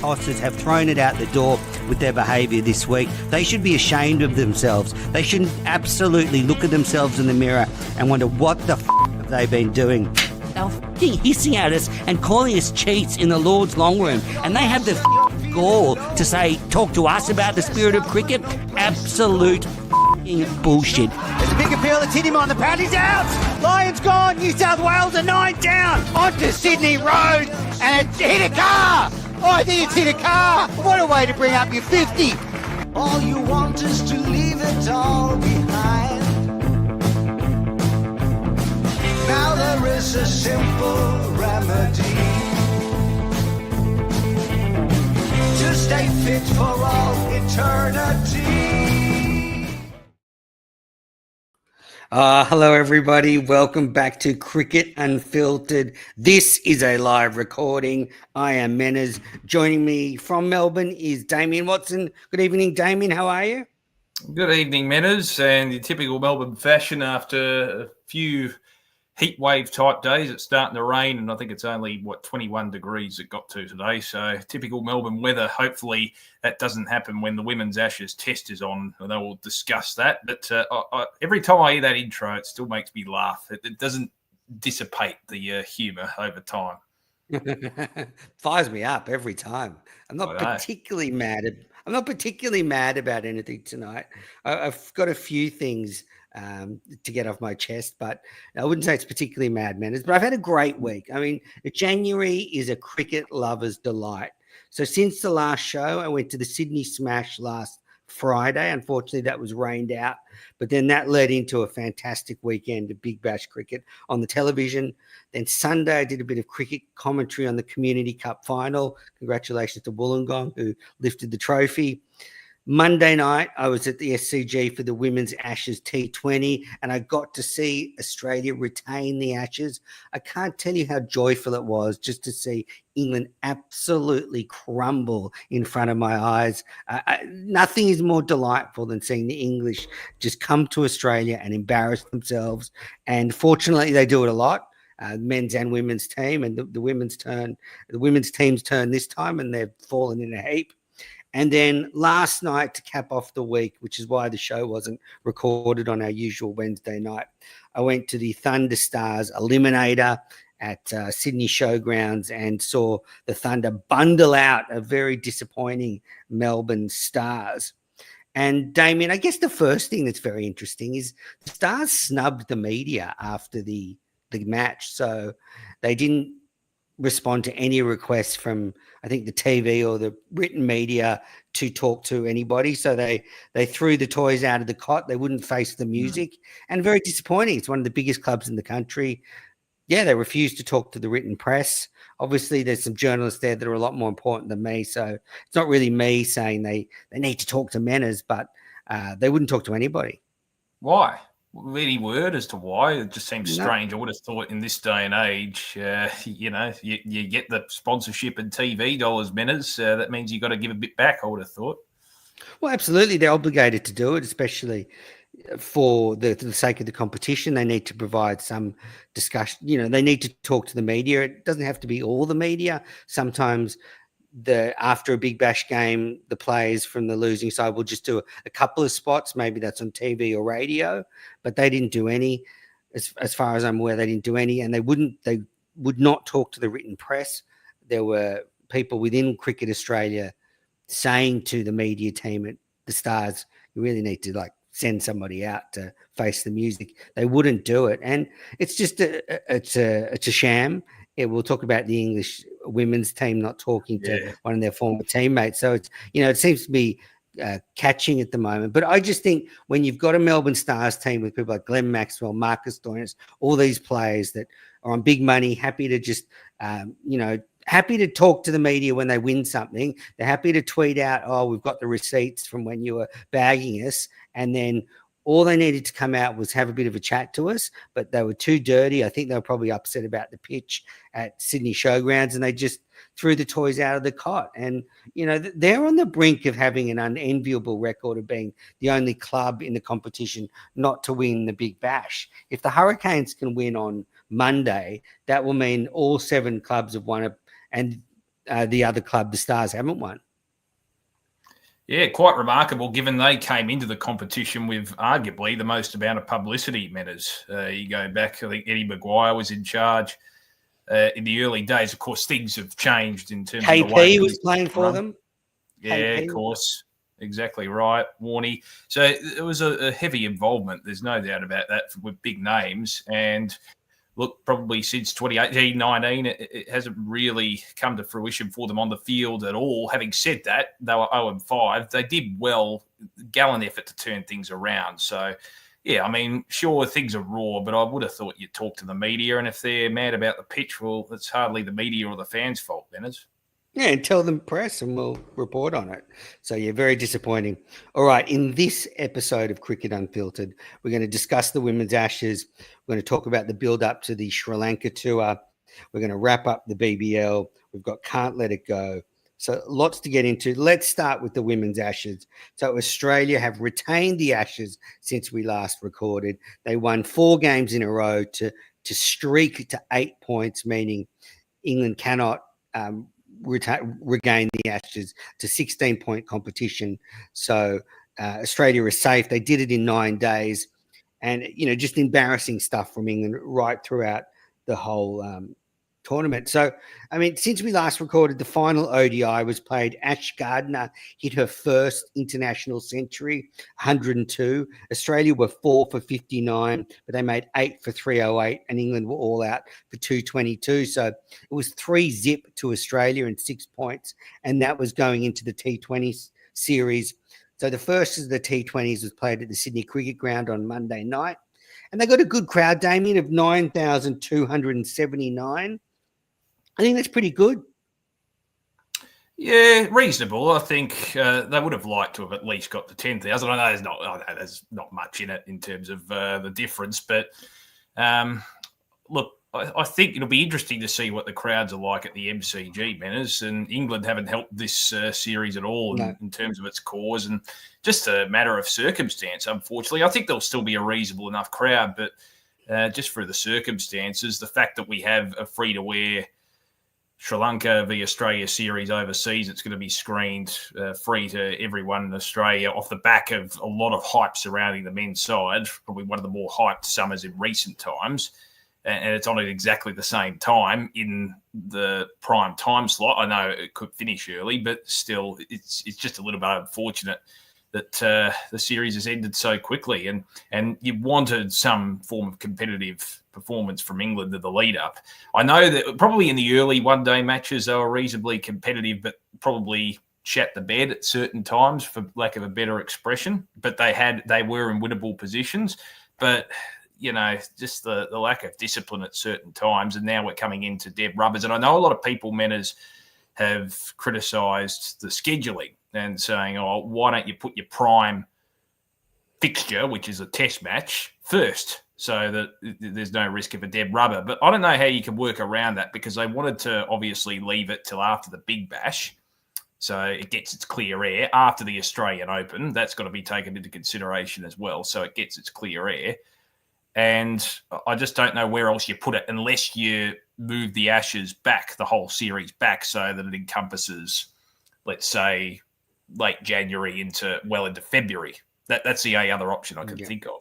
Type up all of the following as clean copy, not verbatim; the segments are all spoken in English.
tossers have thrown it out the door with their behaviour this week. They should be ashamed of themselves. They should absolutely look at themselves in the mirror and wonder what the have they been doing. They're hissing at us and calling us cheats in the Lord's long room, and they have the gall to say, talk to us about the spirit of cricket. Absolute bullshit. There's a big appeal, it's hit him on the pad, he's out! Lions gone, New South Wales are 9 down! Onto Sydney Road, and it hit a car! Oh, I think it's hit a car! What a way to bring up your 50! All you want is to leave it all behind. Now there is a simple remedy to stay fit for all eternity. Hello, everybody. Welcome back to Cricket Unfiltered. This is a live recording. I am Menners. Joining me from Melbourne is Damien Watson. Good evening, Damien. How are you? Good evening, Menners. And the typical Melbourne fashion, after a few heat wave type days, it's starting to rain, and I think it's only 21 degrees it got to today. So typical Melbourne weather. Hopefully that doesn't happen when the Women's Ashes test is on, and they will discuss that. But every time I hear that intro, it still makes me laugh. It doesn't dissipate the humour over time. Fires me up every time. I'm not particularly mad about anything tonight. I've got a few things to get off my chest, but I wouldn't say it's particularly mad, Manners. But I've had a great week. I mean, January is a cricket lover's delight. So since the last show, I went to the Sydney Smash last Friday. Unfortunately, that was rained out, but then that led into a fantastic weekend of Big Bash cricket on the television. Then Sunday, I did a bit of cricket commentary on the Community Cup final. Congratulations to Wollongong, who lifted the trophy. Monday night, I was at the SCG for the Women's Ashes T20, and I got to see Australia retain the Ashes. I can't tell you how joyful it was just to see England absolutely crumble in front of my eyes. Nothing is more delightful than seeing the English just come to Australia and embarrass themselves. And fortunately, they do it a lot. Men's and women's team, and the women's team's turn this time, and they've fallen in a heap. And then last night, to cap off the week, which is why the show wasn't recorded on our usual Wednesday night, I went to the Thunder Stars Eliminator at Sydney Showgrounds and saw the Thunder bundle out a very disappointing Melbourne Stars. And Damien, I guess the first thing that's very interesting is the Stars snubbed the media after the match. So they didn't respond to any requests from, I think, the TV or the written media to talk to anybody. So they threw the toys out of the cot. They wouldn't face the music, and very disappointing. It's one of the biggest clubs in the country. Yeah, they refused to talk to the written press. Obviously, there's some journalists there that are a lot more important than me. So it's not really me saying they need to talk to Menners, but they wouldn't talk to anybody. Why? Any word as to why? It just seems strange. I would have thought in this day and age, you get the sponsorship and TV dollars, Menners. That means you've got to give a bit back, I would have thought. Well, absolutely. They're obligated to do it, especially for the sake of the competition. They need to provide some discussion. They need to talk to the media. It doesn't have to be all the media. Sometimes after a Big Bash game, the players from the losing side will just do a couple of spots. Maybe that's on TV or radio, but they didn't do any. As far as I'm aware, they didn't do any, and they would not talk to the written press. There were people within Cricket Australia saying to the media team at the Stars, you really need to send somebody out to face the music. They wouldn't do it. And it's just it's a sham. Yeah, we'll talk about the English women's team not talking to one of their former teammates. So it's, it seems to be catching at the moment. But I just think when you've got a Melbourne Stars team with people like Glenn Maxwell, Marcus Stoinis, all these players that are on big money, happy to just, happy to talk to the media when they win something. They're happy to tweet out, oh, we've got the receipts from when you were bagging us. And then all they needed to come out was have a bit of a chat to us, but they were too dirty. I think they were probably upset about the pitch at Sydney Showgrounds, and they just threw the toys out of the cot. And, they're on the brink of having an unenviable record of being the only club in the competition not to win the Big Bash. If the Hurricanes can win on Monday, that will mean all 7 clubs have won it. And the other club, the Stars, haven't won. Yeah, quite remarkable given they came into the competition with arguably the most amount of publicity, Metters. You go back, I think Eddie Maguire was in charge in the early days. Of course, things have changed in terms of the way KP was playing for them. Yeah, KP. Of course. Exactly right, Warney. So it was a heavy involvement. There's no doubt about that with big names. And look, probably since 2018-19, it hasn't really come to fruition for them on the field at all. Having said that, they were 0-5. They did well, gallant effort to turn things around. So, yeah, I mean, sure, things are raw, but I would have thought you'd talk to the media. And if they're mad about the pitch, well, it's hardly the media or the fans' fault, Bennett. Yeah, and tell them press and we'll report on it. So, yeah, very disappointing. All right, in this episode of Cricket Unfiltered, we're going to discuss the Women's Ashes. We're going to talk about the build-up to the Sri Lanka tour. We're going to wrap up the BBL. We've got Can't Let It Go. So lots to get into. Let's start with the Women's Ashes. So Australia have retained the Ashes since we last recorded. They won 4 games in a row to streak to 8 points, meaning England cannot regain the Ashes to 16-point competition. So Australia is safe. They did it in 9 days. And, just embarrassing stuff from England right throughout the whole tournament. So, I mean, since we last recorded, the final ODI was played. Ash Gardner hit her first international century, 102. Australia were 4 for 59, but they made 8 for 308, and England were all out for 222. So it was 3-0 to Australia and 6 points, and that was going into the T20 series. So the first of the T20s was played at the Sydney Cricket Ground on Monday night, and they got a good crowd, Damien, of 9,279. I think that's pretty good. Yeah, reasonable. I think they would have liked to have at least got to 10,000. I know there's not much in it in terms of the difference, but look, I think it'll be interesting to see what the crowds are like at the MCG, Manners. And England haven't helped this series at all in terms of its cause, and just a matter of circumstance, unfortunately. I think there'll still be a reasonable enough crowd, but just for the circumstances, the fact that we have a free-to-wear Sri Lanka v Australia series overseas, it's going to be screened free to everyone in Australia off the back of a lot of hype surrounding the men's side, probably one of the more hyped summers in recent times. And it's on at exactly the same time in the prime time slot. I know it could finish early, but still, it's just a little bit unfortunate that the series has ended so quickly. And you wanted some form of competitive performance from England in the lead-up. I know that probably in the early one-day matches, they were reasonably competitive, but probably shat the bed at certain times, for lack of a better expression. But they were in winnable positions. But just the lack of discipline at certain times. And now we're coming into dead rubbers. And I know a lot of people, Menners, have criticised the scheduling and saying, why don't you put your prime fixture, which is a test match, first, so that there's no risk of a dead rubber. But I don't know how you can work around that, because they wanted to obviously leave it till after the Big Bash, so it gets its clear air after the Australian Open. That's got to be taken into consideration as well, so it gets its clear air. And I just don't know where else you put it unless you move the Ashes back, the whole series back, so that it encompasses, let's say, late January into February. That's the only other option I can think of.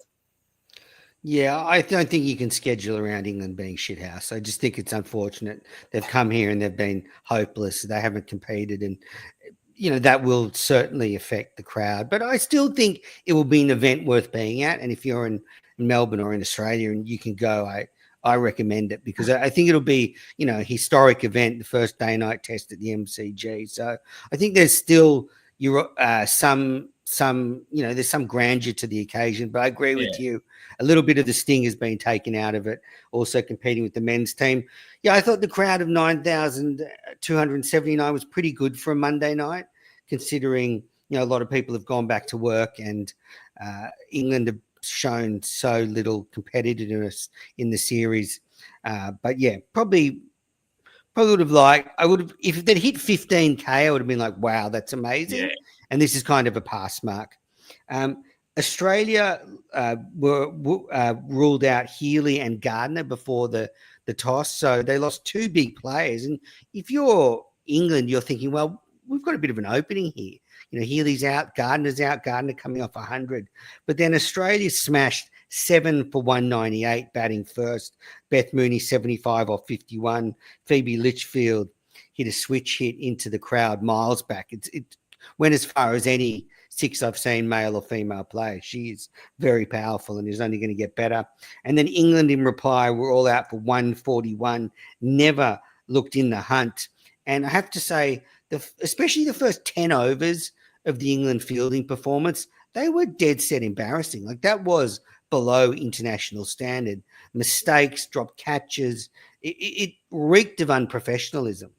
Yeah, I don't think you can schedule around England being shithouse. I just think it's unfortunate. They've come here and they've been hopeless. They haven't competed, and that will certainly affect the crowd. But I still think it will be an event worth being at. And if you're in Melbourne or in Australia and you can go, I recommend it, because I think it'll be, a historic event, the first day-night test at the MCG. So I think there's still there's some grandeur to the occasion. But I agree with you. A little bit of the sting has been taken out of it, also competing with the men's team. Yeah, I thought the crowd of 9,279 was pretty good for a Monday night, considering, a lot of people have gone back to work, and England have shown so little competitiveness in the series. But yeah, probably would have if they'd hit 15K, I would have been like, wow, that's amazing. Yeah. And this is kind of a pass mark. Australia were ruled out Healy and Gardner before the toss, so they lost 2 big players. And if you're England, you're thinking, well, we've got a bit of an opening here. Healy's out, Gardner's out, Gardner coming off 100. But then Australia smashed 7 for 198 batting first. Beth Mooney 75 off 51. Phoebe Litchfield hit a switch hit into the crowd miles back. It went as far as any six I've seen, male or female play. She is very powerful and is only going to get better. And then England in reply were all out for 141, never looked in the hunt. And I have to say, especially the first 10 overs of the England fielding performance, they were dead set embarrassing. Like, that was below international standard. Mistakes, dropped catches. It reeked of unprofessionalism.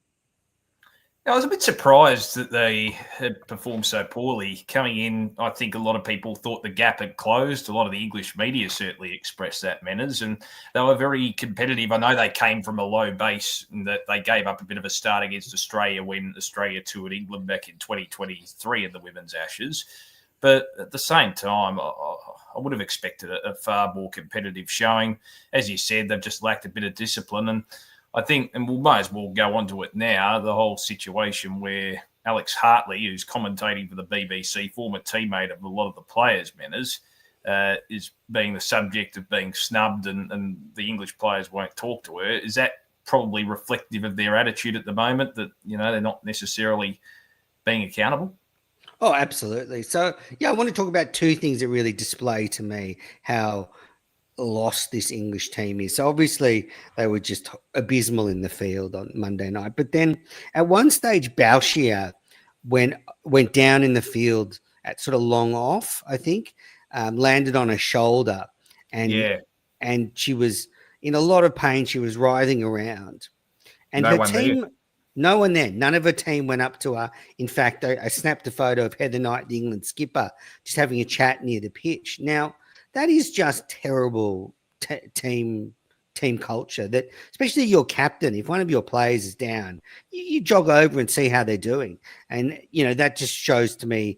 I was a bit surprised that they had performed so poorly. Coming in, I think a lot of people thought the gap had closed. A lot of the English media certainly expressed that, Menners, and they were very competitive. I know they came from a low base and that they gave up a bit of a start against Australia when Australia toured England back in 2023 in the Women's Ashes. But at the same time, I would have expected a far more competitive showing. As you said, they've just lacked a bit of discipline. And I think, and we might as well go on to it now, the whole situation where Alex Hartley, who's commentating for the BBC, former teammate of a lot of the players, Menners, is being the subject of being snubbed and the English players won't talk to her. Is that probably reflective of their attitude at the moment, that, they're not necessarily being accountable? Oh, absolutely. So, I want to talk about two things that really display to me how lost this English team is. So obviously they were just abysmal in the field on Monday night. But then at one stage, Bouchier went down in the field at sort of long off, I think, landed on her shoulder, and she was in a lot of pain. She was writhing around, and her team. No one there. None of her team went up to her. In fact, I snapped a photo of Heather Knight, the England skipper, just having a chat near the pitch. Now, that is just terrible team culture. That, especially your captain, if one of your players is down, you jog over and see how they're doing. And, that just shows to me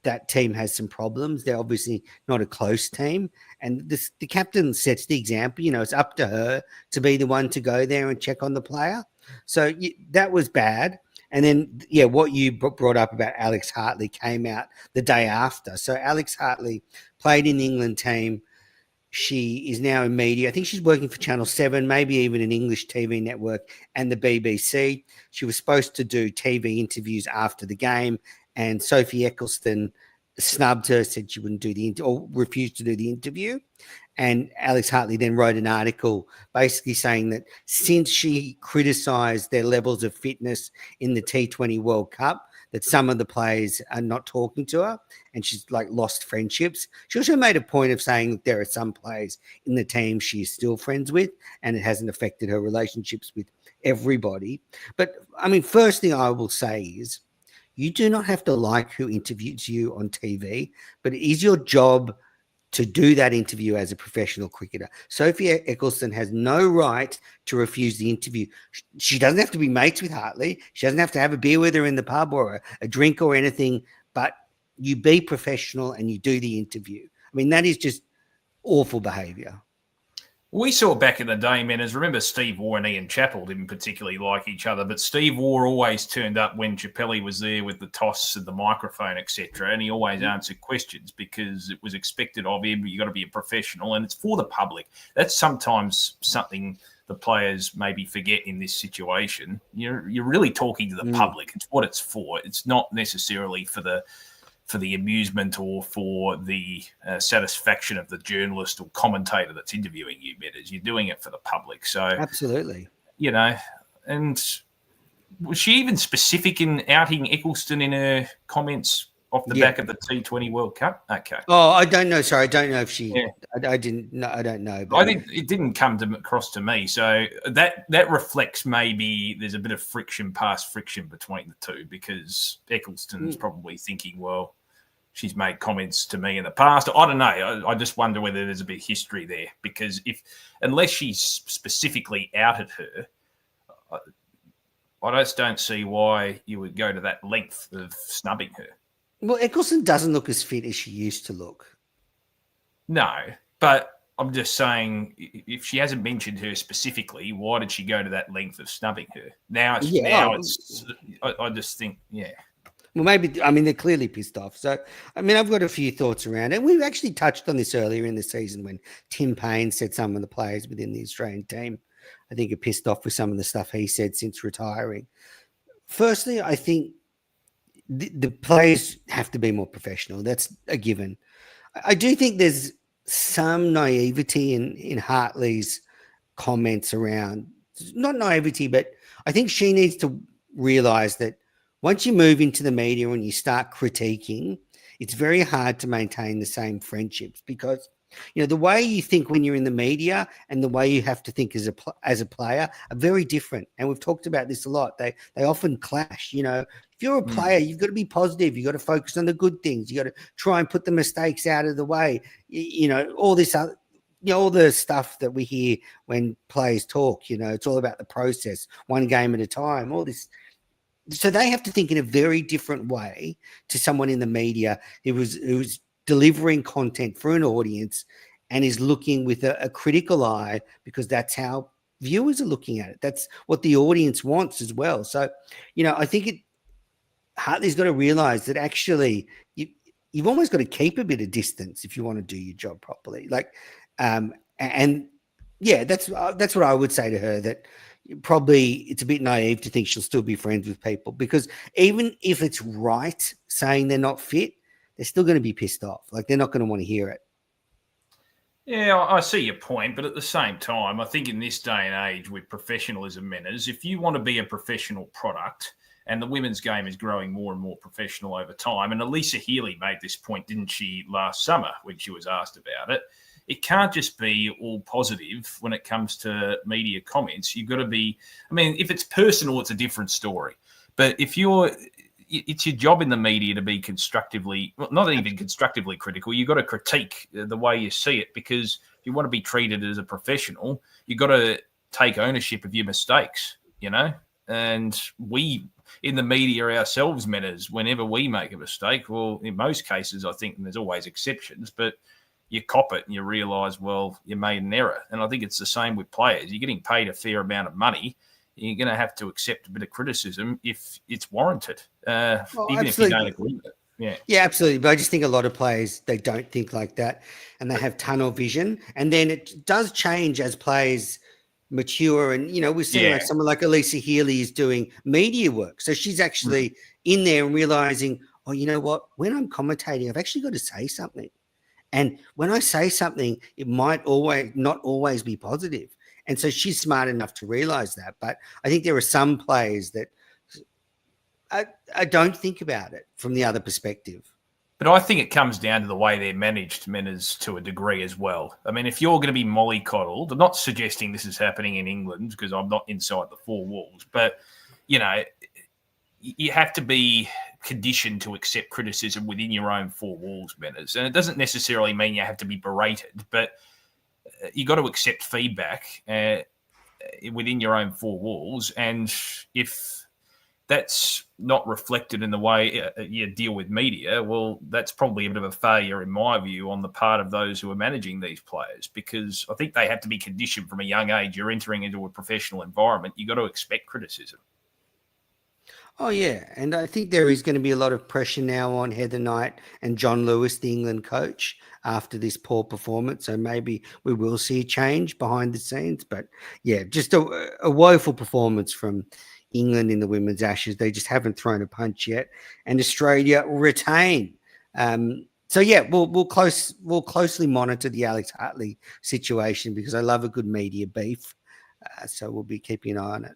that team has some problems. They're obviously not a close team. And the captain sets the example. It's up to her to be the one to go there and check on the player. So that was bad. And then, what you brought up about Alex Hartley came out the day after. So Alex Hartley played in the England team. She is now in media. I think she's working for Channel 7, maybe even an English TV network and the BBC. She was supposed to do TV interviews after the game, and Sophie Eccleston snubbed her, said she wouldn't do or refused to do the interview. And Alex Hartley then wrote an article basically saying that since she criticised their levels of fitness in the T20 World Cup, that some of the players are not talking to her and she's lost friendships. She also made a point of saying that there are some players in the team she is still friends with and it hasn't affected her relationships with everybody. But, first thing I will say is you do not have to like who interviews you on TV, but it is your job to do that interview as a professional cricketer. Sophia Eccleston has no right to refuse the interview. She doesn't have to be mates with Hartley. She doesn't have to have a beer with her in the pub or a drink or anything, but you be professional and you do the interview. That is just awful behaviour. We saw back in the day, Menners, remember Steve Waugh and Ian Chappell didn't particularly like each other, but Steve Waugh always turned up when Chappelli was there with the toss and the microphone, etc., and he always answered questions because it was expected of him. You've got to be a professional, and it's for the public. That's sometimes something the players maybe forget in this situation. You're really talking to the public. It's what it's for. It's not necessarily for the amusement or for the satisfaction of the journalist or commentator that's interviewing you, Menners. You're doing it for the public. So absolutely. And was she even specific in outing Eccleston in her comments off the back of the T20 World Cup? Okay. Oh, I don't know. Sorry, I don't know if she. Yeah. I didn't. No, I don't know. But I think it didn't come across to me. So that reflects maybe there's a bit of past friction between the two, because Eccleston's probably thinking, well, she's made comments to me in the past. I don't know. I just wonder whether there's a bit of history there, because unless she's specifically outed her, I just don't see why you would go to that length of snubbing her. Well, Eccleston doesn't look as fit as she used to look. No, but I'm just saying, if she hasn't mentioned her specifically, why did she go to that length of snubbing her? Now it's. I just think, yeah. Well, maybe, I mean, they're clearly pissed off. So, I mean, I've got a few thoughts around it. We've actually touched on this earlier in the season when Tim Payne said some of the players within the Australian team, I think, are pissed off with some of the stuff he said since retiring. Firstly, I think the players have to be more professional. That's a given. I do think there's some naivety in Hartley's comments around, not naivety, but I think she needs to realize that once you move into the media and you start critiquing, it's very hard to maintain the same friendships because, you know, the way you think when you're in the media and the way you have to think as a player are very different. And we've talked about this a lot. They often clash. You know, if you're a player, you've got to be positive. You've got to focus on the good things. You got to try and put the mistakes out of the way. You know, all this other, you know, all the stuff that we hear when players talk, you know, it's all about the process, one game at a time, all this. So they have to think in a very different way to someone in the media who's delivering content for an audience and is looking with a critical eye because that's how viewers are looking at it. That's what the audience wants as well. So, you know, I think Hartley's got to realize that actually you've almost got to keep a bit of distance if you want to do your job properly. Like, and yeah, that's what I would say to her, that probably it's a bit naive to think she'll still be friends with people because even if it's right saying they're not fit, they're still going to be pissed off. Like they're not going to want to hear it. Yeah, I see your point, but at the same time, I think in this day and age with professionalism matters, if you want to be a professional product, and the women's game is growing more and more professional over time, and Elisa Healy made this point, didn't she, last summer when she was asked about it, it can't just be all positive when it comes to media comments. You've got to be, I mean, if it's personal, it's a different story. But if it's your job in the media to be constructively, well, not even constructively critical, you've got to critique the way you see it, because if you want to be treated as a professional, you've got to take ownership of your mistakes, you know? And we, in the media ourselves, matters whenever we make a mistake. Well, in most cases, I think, and there's always exceptions, but you cop it and you realise, well, you made an error. And I think it's the same with players. You're getting paid a fair amount of money. You're going to have to accept a bit of criticism if it's warranted, even absolutely. If you don't agree with it. Yeah, absolutely. But I just think a lot of players, they don't think like that and they have tunnel vision. And then it does change as players mature. And, you know, we're seeing like someone like Elisa Healy is doing media work. So she's actually in there and realising, oh, you know what? When I'm commentating, I've actually got to say something. And when I say something, it might not always be positive. And so she's smart enough to realize that. But I think there are some players that I don't think about it from the other perspective. But I think it comes down to the way they're managed, Menners, to a degree as well. I mean, if you're going to be mollycoddled, I'm not suggesting this is happening in England because I'm not inside the four walls, but, you know, you have to be conditioned to accept criticism within your own four walls, Menners. And it doesn't necessarily mean you have to be berated, but you got to accept feedback within your own four walls. And if that's not reflected in the way you deal with media, well, that's probably a bit of a failure, in my view, on the part of those who are managing these players, because I think they have to be conditioned from a young age. You're entering into a professional environment. You got to expect criticism. Oh, yeah. And I think there is going to be a lot of pressure now on Heather Knight and John Lewis, the England coach, after this poor performance. So maybe we will see a change behind the scenes. But, yeah, just a woeful performance from England in the Women's Ashes. They just haven't thrown a punch yet. And Australia retain. So, yeah, we'll closely monitor the Alex Hartley situation because I love a good media beef. So we'll be keeping an eye on it.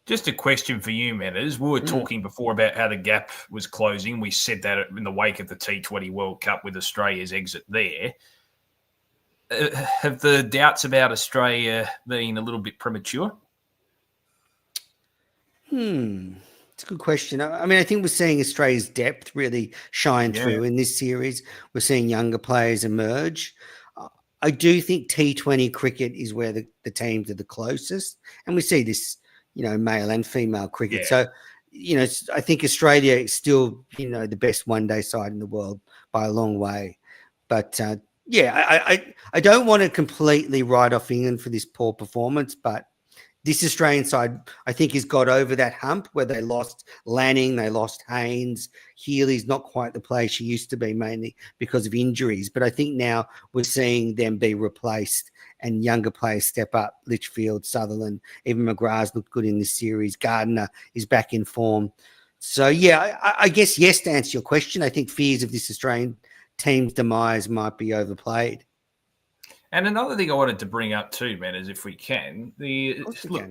Just a question for you, Menners. We were talking before about how the gap was closing. We said that in the wake of the T20 World Cup with Australia's exit there. Have the doubts about Australia been a little bit premature? It's a good question. I mean, I think we're seeing Australia's depth really shine through in this series. We're seeing younger players emerge. I do think T20 cricket is where the teams are the closest. And we see this, you know, male and female cricket. So, you know, I think Australia is still, you know, the best one-day side in the world by a long way. But Yeah, I don't want to completely write off England for this poor performance, but this Australian side, I think, has got over that hump where they lost Lanning, they lost Haynes. Healy's not quite the player she used to be, mainly because of injuries. But I think now we're seeing them be replaced and younger players step up. Litchfield, Sutherland, even McGrath's looked good in this series. Gardner is back in form. So, yeah, I guess, yes, to answer your question, I think fears of this Australian team's demise might be overplayed. And another thing I wanted to bring up too, man, is if we can, the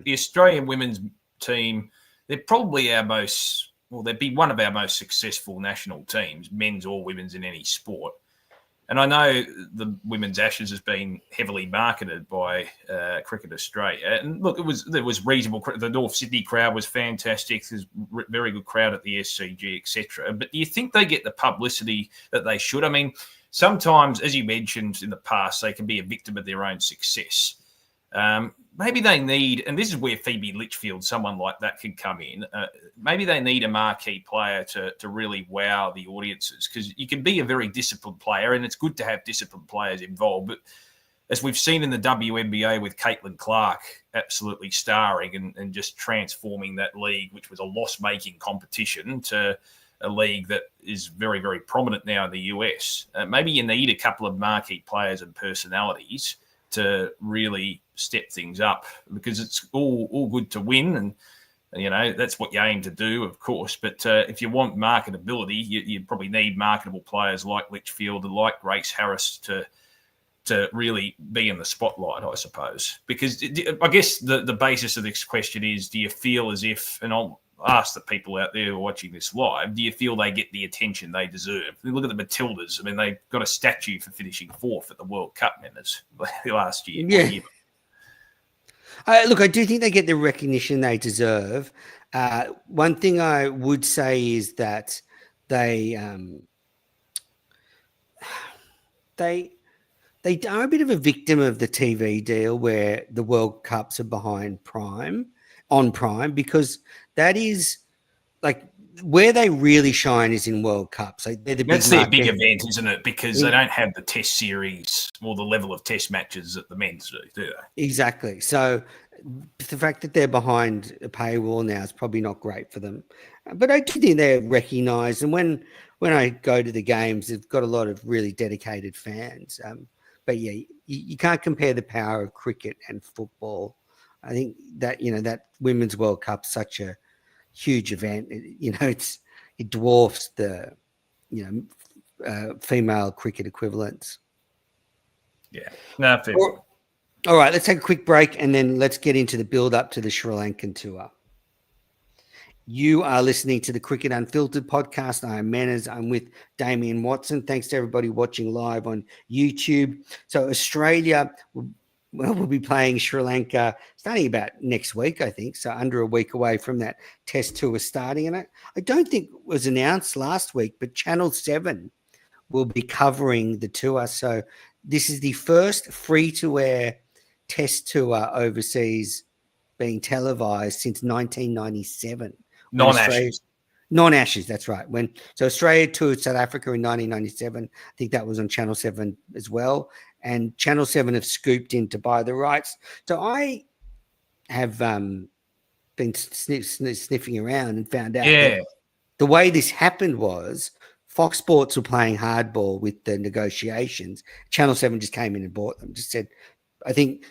Australian women's team, they're probably they'd be one of our most successful national teams, men's or women's in any sport. And I know the Women's Ashes has been heavily marketed by Cricket Australia. And look, there was reasonable. The North Sydney crowd was fantastic. There's a very good crowd at the SCG, etc. But do you think they get the publicity that they should? I mean, sometimes, as you mentioned in the past, they can be a victim of their own success. Maybe they need, and this is where Phoebe Litchfield, someone like that, can come in. Maybe they need a marquee player to really wow the audiences, because you can be a very disciplined player, and it's good to have disciplined players involved. But as we've seen in the WNBA with Caitlin Clark absolutely starring and just transforming that league, which was a loss-making competition, to a league that is very, very prominent now in the US. Maybe you need a couple of marquee players and personalities to really step things up, because it's all good to win, and that's what you aim to do, of course. But if you want marketability, you probably need marketable players like Litchfield and like Grace Harris to really be in the spotlight, I suppose. Because I guess the basis of this question is, do you feel as if, and I'll ask the people out there who are watching this live, do you feel they get the attention they deserve? Look at the Matildas. I mean, they got a statue for finishing fourth at the World Cup winners last year. Yeah. Look, I do think they get the recognition they deserve. One thing I would say is that they are a bit of a victim of the TV deal, where the World Cups are behind on Prime, because that is like where they really shine is in World Cups. Like that's their big event, isn't it? Because they don't have the Test series or the level of Test matches that the men's do they? Exactly. So the fact that they're behind a paywall now is probably not great for them. But I do think they're recognised. And when I go to the games, they've got a lot of really dedicated fans. But yeah, you can't compare the power of cricket and football. I think that, that Women's World Cup's such a huge event. It dwarfs the, female cricket equivalents. Yeah. No, fair. All right, let's take a quick break, and then let's get into the build-up to the Sri Lankan tour. You are listening to the Cricket Unfiltered podcast. I am Manners. I'm with Damien Watson. Thanks to everybody watching live on YouTube. So Australia we'll be playing Sri Lanka starting about next week, I think. So under a week away from that Test tour starting. And I don't think it was announced last week, but Channel 7 will be covering the tour. So this is the first free-to-air Test tour overseas being televised since 1997. Non-Ashes, that's right. So Australia toured South Africa in 1997. I think that was on Channel 7 as well. And Channel 7 have scooped in to buy the rights. So I have been sniffing around and found out that the way this happened was Fox Sports were playing hardball with the negotiations. Channel 7 just came in and bought them, just said, I think,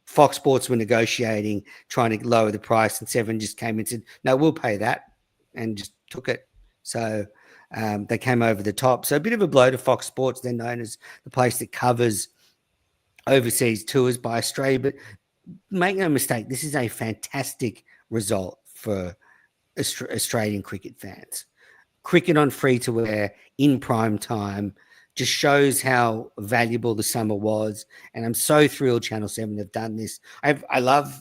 Fox Sports were negotiating, trying to lower the price, and 7 just came and said, no, we'll pay that, and just took it. So they came over the top. So a bit of a blow to Fox Sports. They're known as the place that covers overseas tours by Australia. But make no mistake, this is a fantastic result for Australian cricket fans. Cricket on free-to-air in prime time just shows how valuable the summer was. And I'm so thrilled Channel 7 have done this. I love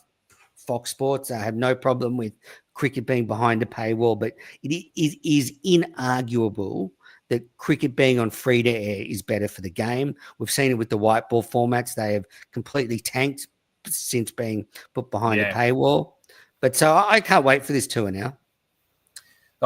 Fox Sports. I have no problem with cricket being behind a paywall, but it is inarguable that cricket being on free-to-air is better for the game. We've seen it with the white ball formats. They have completely tanked since being put behind a paywall. But so I can't wait for this tour now.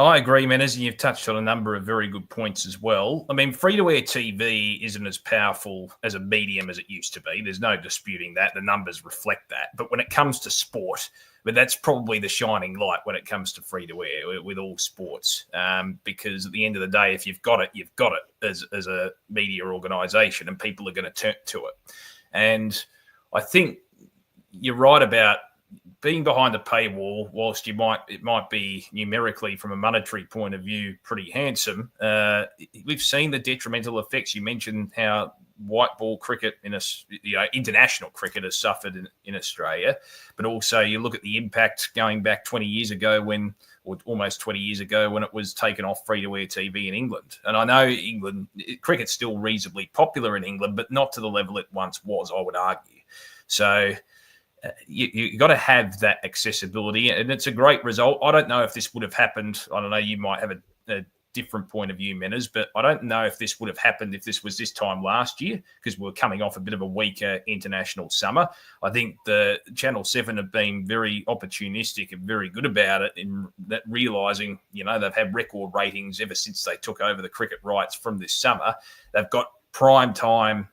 I agree, Manners, and you've touched on a number of very good points as well. I mean, free-to-air TV isn't as powerful as a medium as it used to be. There's no disputing that. The numbers reflect that. But when it comes to sport, but that's probably the shining light when it comes to free-to-air with all sports. Because at the end of the day, if you've got it as a media organisation, and people are going to turn to it. And I think you're right about being behind a paywall, whilst it might be numerically from a monetary point of view pretty handsome, we've seen the detrimental effects. You mentioned how white ball cricket international cricket has suffered in Australia, but also you look at the impact going back 20 years ago or almost 20 years ago when it was taken off free-to-air TV in England. And I know cricket's still reasonably popular in England, but not to the level it once was, I would argue. So you got to have that accessibility, and it's a great result. I don't know if this would have happened. I don't know, you might have a different point of view, Menners, but I don't know if this would have happened if this was this time last year, because we're coming off a bit of a weaker international summer. I think the Channel 7 have been very opportunistic and very good about it in that, realising, they've had record ratings ever since they took over the cricket rights from this summer. They've got prime time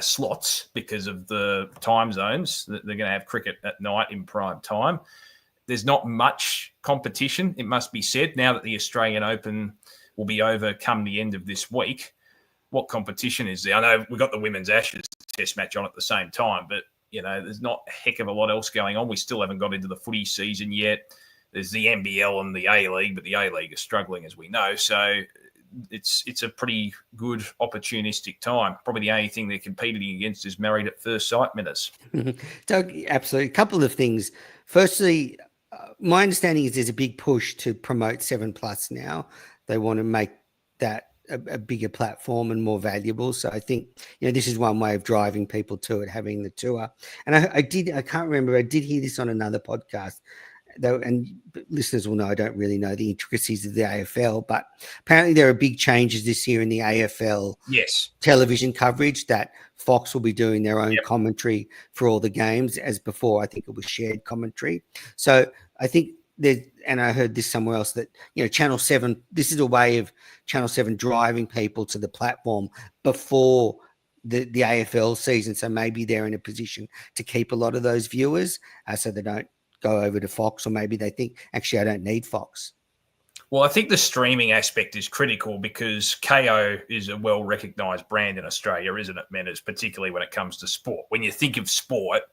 slots because of the time zones. They're going to have cricket at night in prime time. There's not much competition, it must be said, now that the Australian Open will be over come the end of this week. What competition is there? I know we've got the Women's Ashes test match on at the same time, but, there's not a heck of a lot else going on. We still haven't got into the footy season yet. There's the NBL and the A-League, but the A-League is struggling, as we know. So it's a pretty good opportunistic time. Probably the only thing they're competing against is Married at First Sight, Minutes. Doug, absolutely. A couple of things. Firstly, my understanding is there's a big push to promote 7+ now. They want to make that a bigger platform and more valuable. So I think, this is one way of driving people to it, having the tour. And I can't remember, I did hear this on another podcast, though, and listeners will know I don't really know the intricacies of the AFL, but apparently there are big changes this year in the AFL television coverage, that Fox will be doing their own commentary for all the games, as before I think it was shared commentary. So I think and I heard this somewhere else, that Channel 7, this is a way of Channel 7 driving people to the platform before the AFL season, so maybe they're in a position to keep a lot of those viewers, so they don't go over to Fox, or maybe they think, actually, I don't need Fox. Well, I think the streaming aspect is critical, because KO is a well-recognised brand in Australia, isn't it, Manners, particularly when it comes to sport. When you think of sport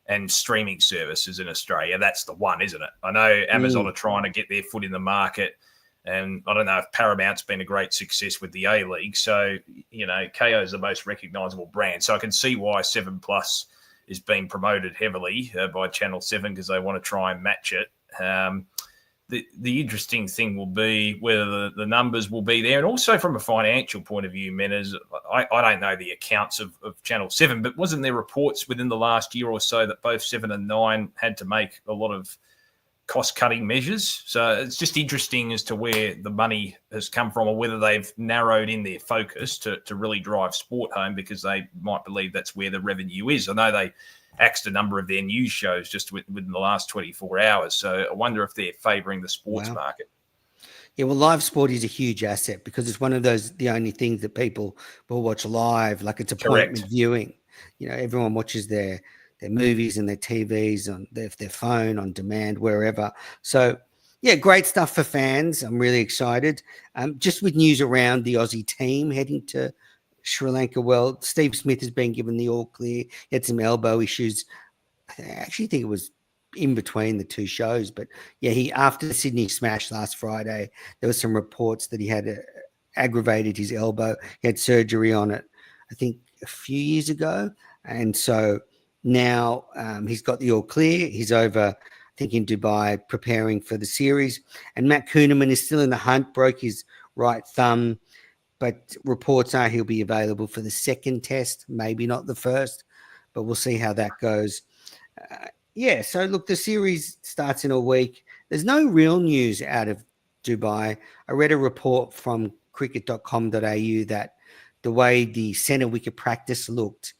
and streaming services in Australia, that's the one, isn't it? I know Amazon are trying to get their foot in the market, and I don't know if Paramount's been a great success with the A-League. So, KO is the most recognisable brand. So I can see why 7+ is being promoted heavily by Channel 7, because they want to try and match it. The interesting thing will be whether the numbers will be there. And also from a financial point of view, Menners, I don't know the accounts of Channel 7, but wasn't there reports within the last year or so that both 7 and 9 had to make a lot of cost-cutting measures? So it's just interesting as to where the money has come from, or whether they've narrowed in their focus to really drive sport home, because they might believe that's where the revenue is. I know they axed a number of their news shows just within the last 24 hours. So I wonder if they're favouring the sports market. Yeah, well, live sport is a huge asset, because it's one of the only things that people will watch live, like it's appointment viewing. Everyone watches their movies and their TVs on their phone, on demand, wherever. So, yeah, great stuff for fans. I'm really excited. Just with news around the Aussie team heading to Sri Lanka. Well, Steve Smith has been given the all clear. He had some elbow issues. I actually think it was in between the two shows, but yeah, after the Sydney Smash last Friday, there was some reports that he had aggravated his elbow. He had surgery on it, I think, a few years ago, and so now he's got the all clear. He's over, I think, in Dubai preparing for the series, and Matt Kuhneman is still in the hunt. Broke his right thumb, but reports are he'll be available for the second test, maybe not the first, but we'll see how that goes. So look, the series starts in a week. There's no real news out of Dubai. I read a report from cricket.com.au that the way the centre wicket practice looked,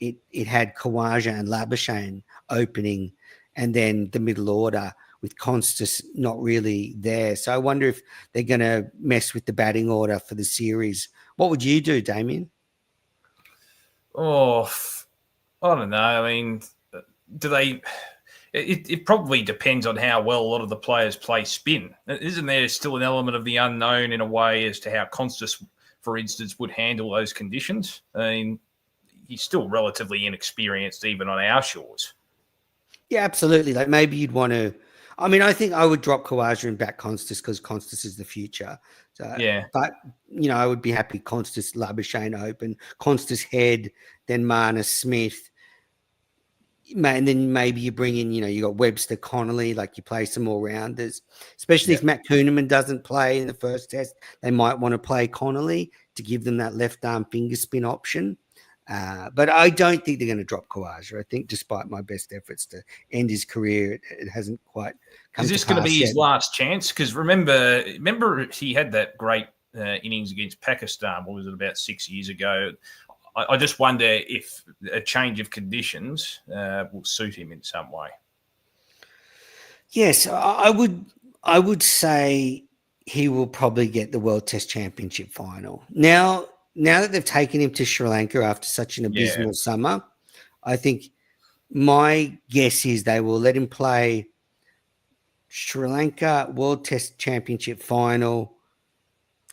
it had Khawaja and Labuschagne opening, and then the middle order, with Constas not really there. So I wonder if they're going to mess with the batting order for the series. What would you do, Damien? Oh, I don't know. I mean, do they? It probably depends on how well a lot of the players play spin. Isn't there still an element of the unknown in a way as to how Constas, for instance, would handle those conditions? I mean, he's still relatively inexperienced even on our shores. Yeah, absolutely. Like maybe you'd want to. I mean, I think I would drop Khawaja and back Constas because Constas is the future. So, Yeah. But, I would be happy Constas, Labuschagne open, Constas Head, then Marner Smith. And then maybe you bring in, you got Webster Connolly, like you play some more rounders, especially if Matt Kuhneman doesn't play in the first test. They might want to play Connolly to give them that left arm finger spin option. But I don't think they're going to drop Khawaja. I think despite my best efforts to end his career, it hasn't quite come to pass. Is this going to be his last chance? Because remember he had that great innings against Pakistan, what was it, about 6 years ago? I just wonder if a change of conditions will suit him in some way. Yes, I would say he will probably get the World Test Championship final. Now that they've taken him to Sri Lanka after such an abysmal summer, I think my guess is they will let him play Sri Lanka World Test Championship final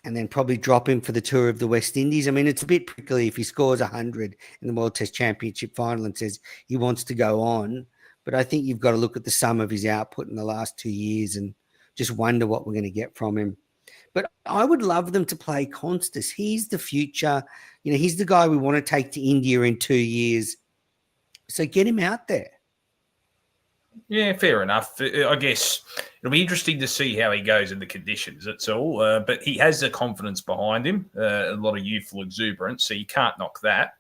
and then probably drop him for the tour of the West Indies. I mean, it's a bit prickly if he scores 100 in the World Test Championship final and says he wants to go on. But I think you've got to look at the sum of his output in the last 2 years and just wonder what we're going to get from him. But I would love them to play Constas. He's the future. He's the guy we want to take to India in 2 years. So get him out there. Yeah, fair enough. I guess it'll be interesting to see how he goes in the conditions. That's all. But he has the confidence behind him, a lot of youthful exuberance, so you can't knock that.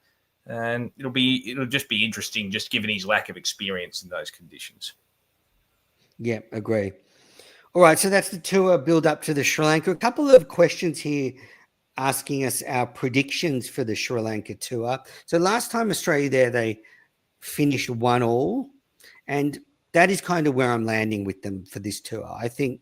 And it'll just be interesting, just given his lack of experience in those conditions. Yeah, agree. All right, so that's the tour build up to the Sri Lanka. A couple of questions here asking us our predictions for the Sri Lanka tour. So last time Australia there, they finished 1-1, and that is kind of where I'm landing with them for this tour. I think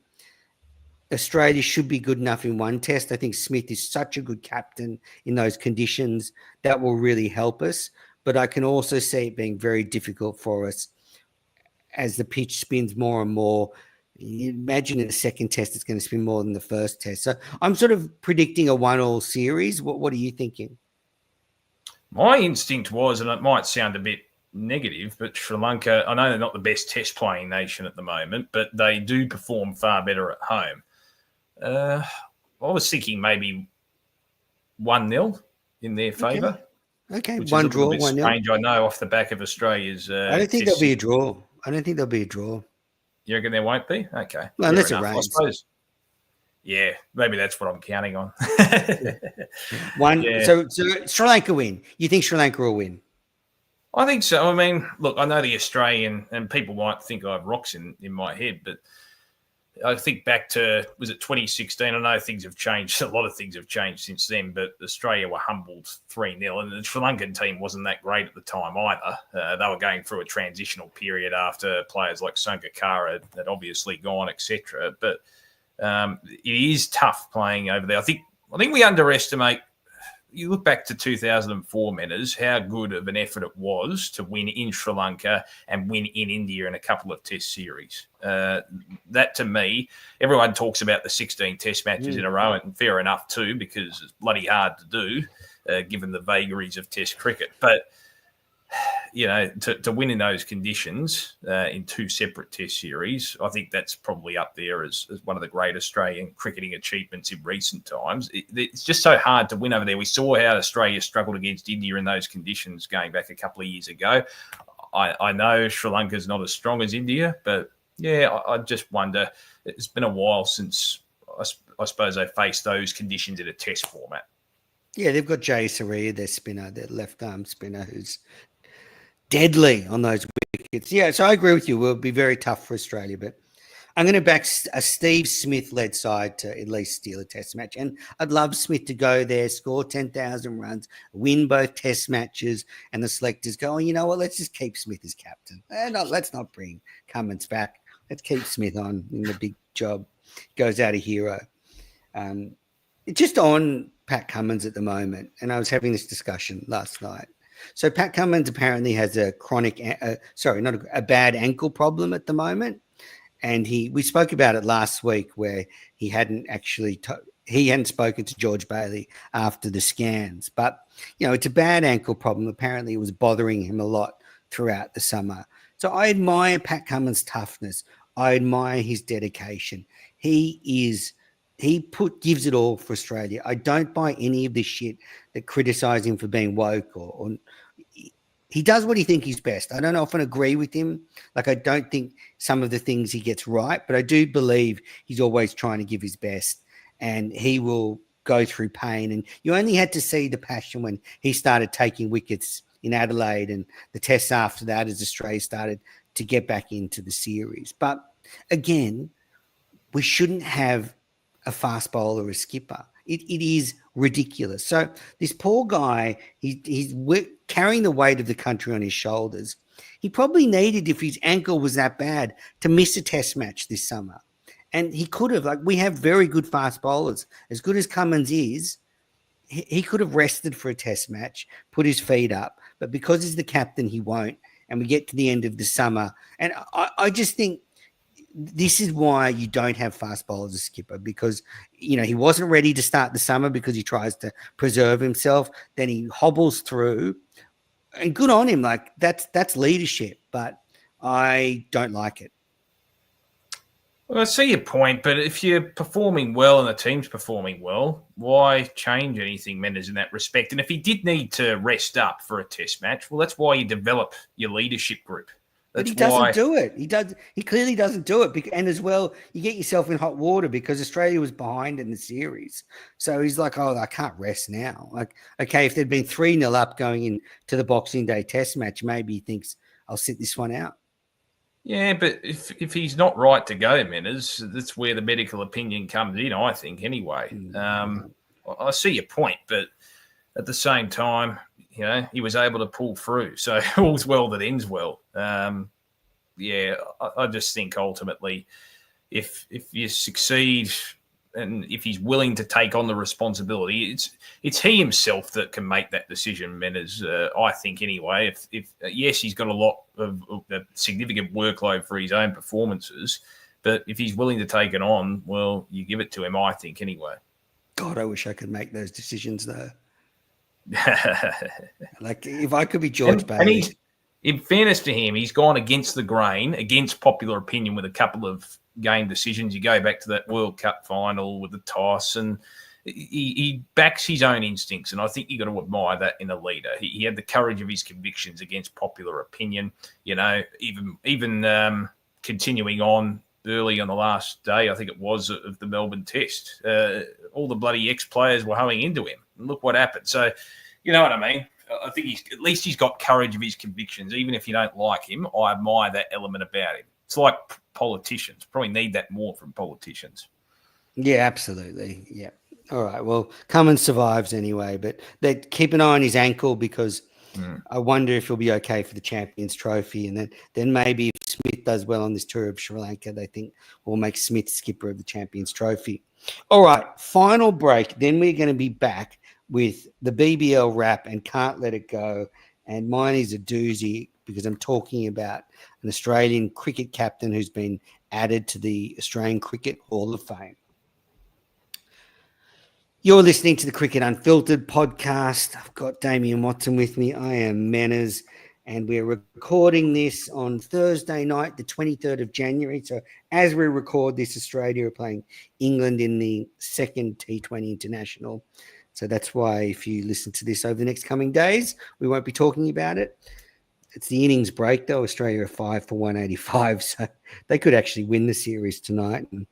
Australia should be good enough in one test. I think Smith is such a good captain in those conditions that will really help us. But I can also see it being very difficult for us as the pitch spins more and more. You imagine in the second test, it's going to spin more than the first test. So I'm sort of predicting a 1-1 series. What are you thinking? My instinct was, and it might sound a bit negative, but Sri Lanka, I know they're not the best test playing nation at the moment, but they do perform far better at home. I was thinking maybe 1-0 in their favour. Okay, which one is a draw, bit 1-0. strange, I know, off the back of Australia's. I don't think there'll be a draw. You reckon there won't be? Okay. Well, unless it rains. I suppose. Yeah, maybe that's what I'm counting on. So Sri Lanka win. You think Sri Lanka will win? I think so. I mean, look, I know the Australian, and people might think I have rocks in my head, but I think back to, was it 2016? I know things have changed. A lot of things have changed since then, but Australia were humbled 3-0, and the Sri Lankan team wasn't that great at the time either. They were going through a transitional period after players like Sangakkara had obviously gone, etc. But it is tough playing over there. I think we underestimate. You look back to 2004, Menners, how good of an effort it was to win in Sri Lanka and win in India in a couple of test series. That, to me, everyone talks about the 16 test matches in a row, and fair enough too, because it's bloody hard to do, given the vagaries of test cricket. But, to win in those conditions in two separate test series, I think that's probably up there as one of the great Australian cricketing achievements in recent times. It's just so hard to win over there. We saw how Australia struggled against India in those conditions going back a couple of years ago. I know Sri Lanka's not as strong as India, but yeah, I just wonder. It's been a while since I suppose they faced those conditions in a test format. Yeah, they've got Jay Saria, their spinner, their left arm spinner, who's deadly on those wickets. Yeah, so I agree with you. It will be very tough for Australia, but I'm going to back a Steve Smith-led side to at least steal a test match. And I'd love Smith to go there, score 10,000 runs, win both test matches, and the selectors go, you know what, let's just keep Smith as captain. And let's not bring Cummins back. Let's keep Smith on in the big job. Goes out a hero. Just on Pat Cummins at the moment, and I was having this discussion last night. So Pat Cummins apparently has a a bad ankle problem at the moment, and we spoke about it last week where he hadn't spoken to George Bailey after the scans, but it's a bad ankle problem. Apparently, it was bothering him a lot throughout the summer. So I admire Pat Cummins' toughness. I admire his dedication. Gives it all for Australia. I don't buy any of this shit that criticize him for being woke or he does what he thinks is best. I don't often agree with him. Like, I don't think some of the things he gets right, but I do believe he's always trying to give his best, and he will go through pain. And you only had to see the passion when he started taking wickets in Adelaide and the tests after that as Australia started to get back into the series. But again, we shouldn't have a fast bowler or a skipper. It is ridiculous. So this poor guy, he's carrying the weight of the country on his shoulders. He probably needed, if his ankle was that bad, to miss a test match this summer. And he could have. We have very good fast bowlers. As good as Cummins is, he could have rested for a test match, put his feet up. But because he's the captain, he won't. And we get to the end of the summer. And I just think this is why you don't have fast bowlers as skipper, because he wasn't ready to start the summer because he tries to preserve himself. Then he hobbles through, and good on him. That's leadership, but I don't like it. Well, I see your point, but if you're performing well and the team's performing well, why change anything, Menders, in that respect? And if he did need to rest up for a test match, well, that's why you develop your leadership group. But he doesn't do it. He clearly doesn't do it. And as well, you get yourself in hot water because Australia was behind in the series. So he's like, I can't rest now. Like, okay, if there'd been 3-0 up going into the Boxing Day test match, maybe he thinks I'll sit this one out. Yeah, but if he's not right to go, Menders, that's where the medical opinion comes in, I think, anyway. I see your point, but at the same time, he was able to pull through. So all's well that ends well. I just think ultimately if you succeed and if he's willing to take on the responsibility, it's he himself that can make that decision, Menders, I think anyway. If yes, he's got a lot of a significant workload for his own performances, but if he's willing to take it on, well, you give it to him, I think, anyway. God, I wish I could make those decisions, though. If I could be George Bailey. And in fairness to him, he's gone against the grain, against popular opinion with a couple of game decisions. You go back to that World Cup final with the toss, and he backs his own instincts, and I think you've got to admire that in a leader. He had the courage of his convictions against popular opinion, even continuing on early on the last day, I think it was, of the Melbourne Test. All the bloody ex-players were hoeing into him. And look what happened. So, you know what I mean? I think he's got courage of his convictions. Even if you don't like him, I admire that element about him. It's like politicians. Probably need that more from politicians. Yeah, absolutely. Yeah. All right. Well, Cummins survives anyway, but they keep an eye on his ankle because I wonder if he'll be okay for the Champions Trophy. And then maybe if Smith does well on this tour of Sri Lanka, they think we'll make Smith skipper of the Champions Trophy. All right. Final break. Then we're going to be back with the BBL wrap and Can't Let It Go. And mine is a doozy because I'm talking about an Australian cricket captain who's been added to the Australian Cricket Hall of Fame. You're listening to the Cricket Unfiltered podcast. I've got Damien Watson with me. I am Manners, and we're recording this on Thursday night, the 23rd of January. So as we record this, Australia are playing England in the second T20 International. So that's why if you listen to this over the next coming days, we won't be talking about it. It's the innings break, though. Australia are 5 for 185, so they could actually win the series tonight and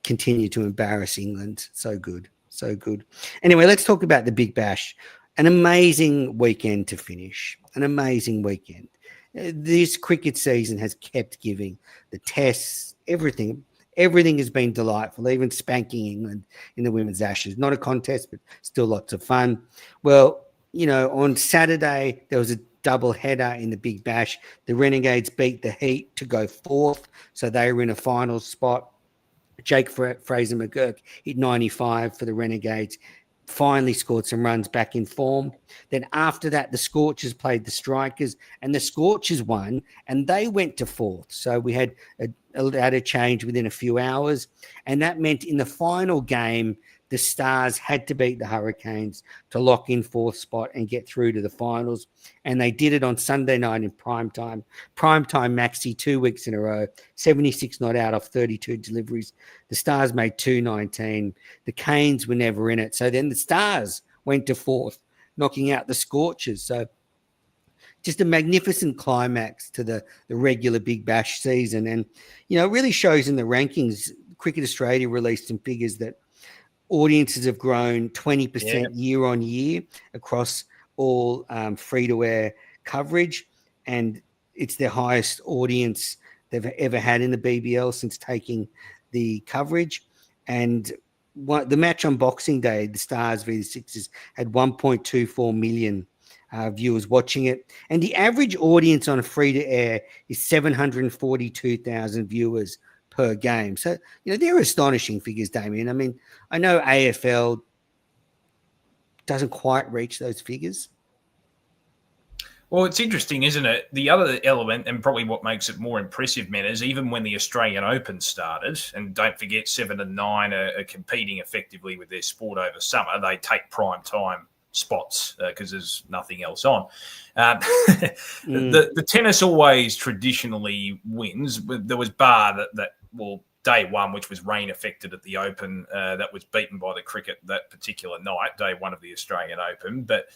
continue to embarrass England. So good. So good. Anyway, let's talk about the Big Bash. An amazing weekend to finish. An amazing weekend. This cricket season has kept giving. The tests, everything has been delightful, even spanking England in the Women's Ashes. Not a contest, but still lots of fun. Well, on Saturday, there was a double header in the Big Bash. The Renegades beat the Heat to go fourth, so they were in a final spot. Jake Fraser McGurk hit 95 for the Renegades, finally scored some runs back in form. Then after that, the Scorchers played the Strikers, and the Scorchers won, and they went to fourth. So we had a change within a few hours, and that meant in the final game, the Stars had to beat the Hurricanes to lock in fourth spot and get through to the finals. And they did it on Sunday night in primetime. Primetime maxi 2 weeks in a row, 76 not out off 32 deliveries. The Stars made 219. The Canes were never in it. So then the Stars went to fourth, knocking out the Scorchers. So just a magnificent climax to the regular Big Bash season. And, it really shows in the rankings. Cricket Australia released some figures that audiences have grown 20% year on year across all free-to-air coverage, and it's their highest audience they've ever had in the BBL since taking the coverage. And the match on Boxing Day, the Stars v the Sixers, had 1.24 million viewers watching it, and the average audience on a free-to-air is 742,000 viewers per game. So, they're astonishing figures, Damien. I mean, I know AFL doesn't quite reach those figures. Well, it's interesting, isn't it? The other element, and probably what makes it more impressive, men, is even when the Australian Open started, and don't forget 7 and 9 are competing effectively with their sport over summer, they take prime time spots because there's nothing else on. The tennis always traditionally wins. There was bar that day one, which was rain affected at the Open, that was beaten by the cricket that particular night, day one of the Australian Open. But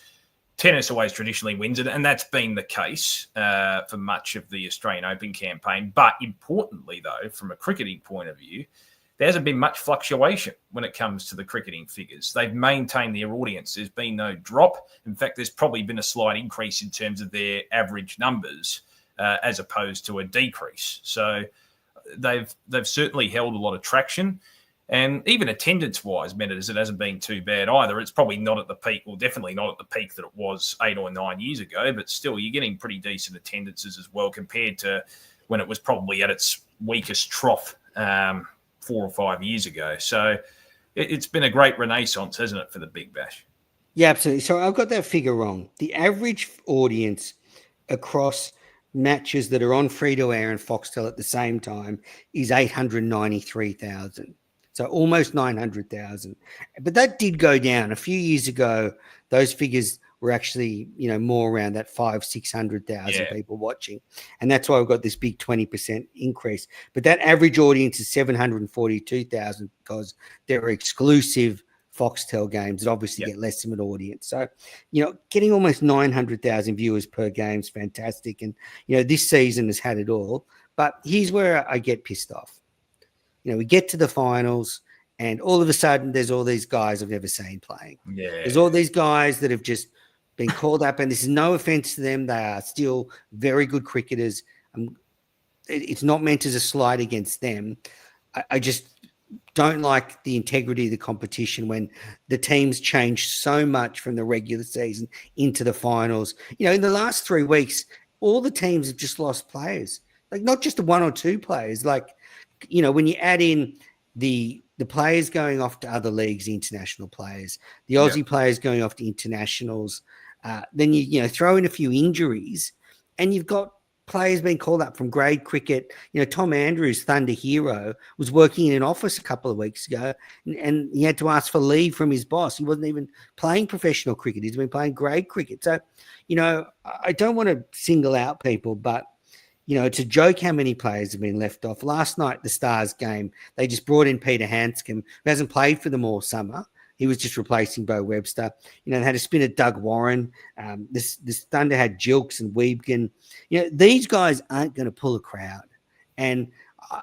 tennis always traditionally wins it, and that's been the case for much of the Australian Open campaign. But importantly, though, from a cricketing point of view, there hasn't been much fluctuation when it comes to the cricketing figures. They've maintained their audience. There's been no drop. In fact, there's probably been a slight increase in terms of their average numbers as opposed to a decrease. So they've certainly held a lot of traction. And even attendance-wise, it hasn't been too bad either. It's probably not at the peak, well, definitely not at the peak that it was 8 or 9 years ago, but still you're getting pretty decent attendances as well compared to when it was probably at its weakest trough 4 or 5 years ago. So it's been a great renaissance, hasn't it, for the Big Bash? Yeah, absolutely. So I've got that figure wrong. The average audience across matches that are on free-to-air and Foxtel at the same time is 893,000. So almost 900,000. But that did go down. A few years ago, those figures were actually, more around that 500,000-600,000 people watching. And that's why we've got this big 20% increase. But that average audience is 742,000 because they're exclusive Foxtel games that obviously get less of an audience. So, getting almost 900,000 viewers per game is fantastic. And, this season has had it all. But here's where I get pissed off. We get to the finals and all of a sudden there's all these guys I've never seen playing. Yeah. There's all these guys that have just been called up, and this is no offense to them. They are still very good cricketers. It's not meant as a slight against them. I just don't like the integrity of the competition when the teams change so much from the regular season into the finals. In the last 3 weeks, all the teams have just lost players, like not just the 1 or 2 players. Like, when you add in the players going off to other leagues, the international players, the Aussie players going off to internationals, then you throw in a few injuries, and you've got players being called up from grade cricket. Tom Andrews, Thunder hero, was working in an office a couple of weeks ago, and he had to ask for leave from his boss. He wasn't even playing professional cricket. He's been playing grade cricket. So, I don't want to single out people, but it's a joke how many players have been left off. Last night, the Stars game, they just brought in Peter Hanscom, who hasn't played for them all summer. He was just replacing Bo Webster. They had a spin at Doug Warren. This Thunder had Jilks and Wiebken. These guys aren't going to pull a crowd. And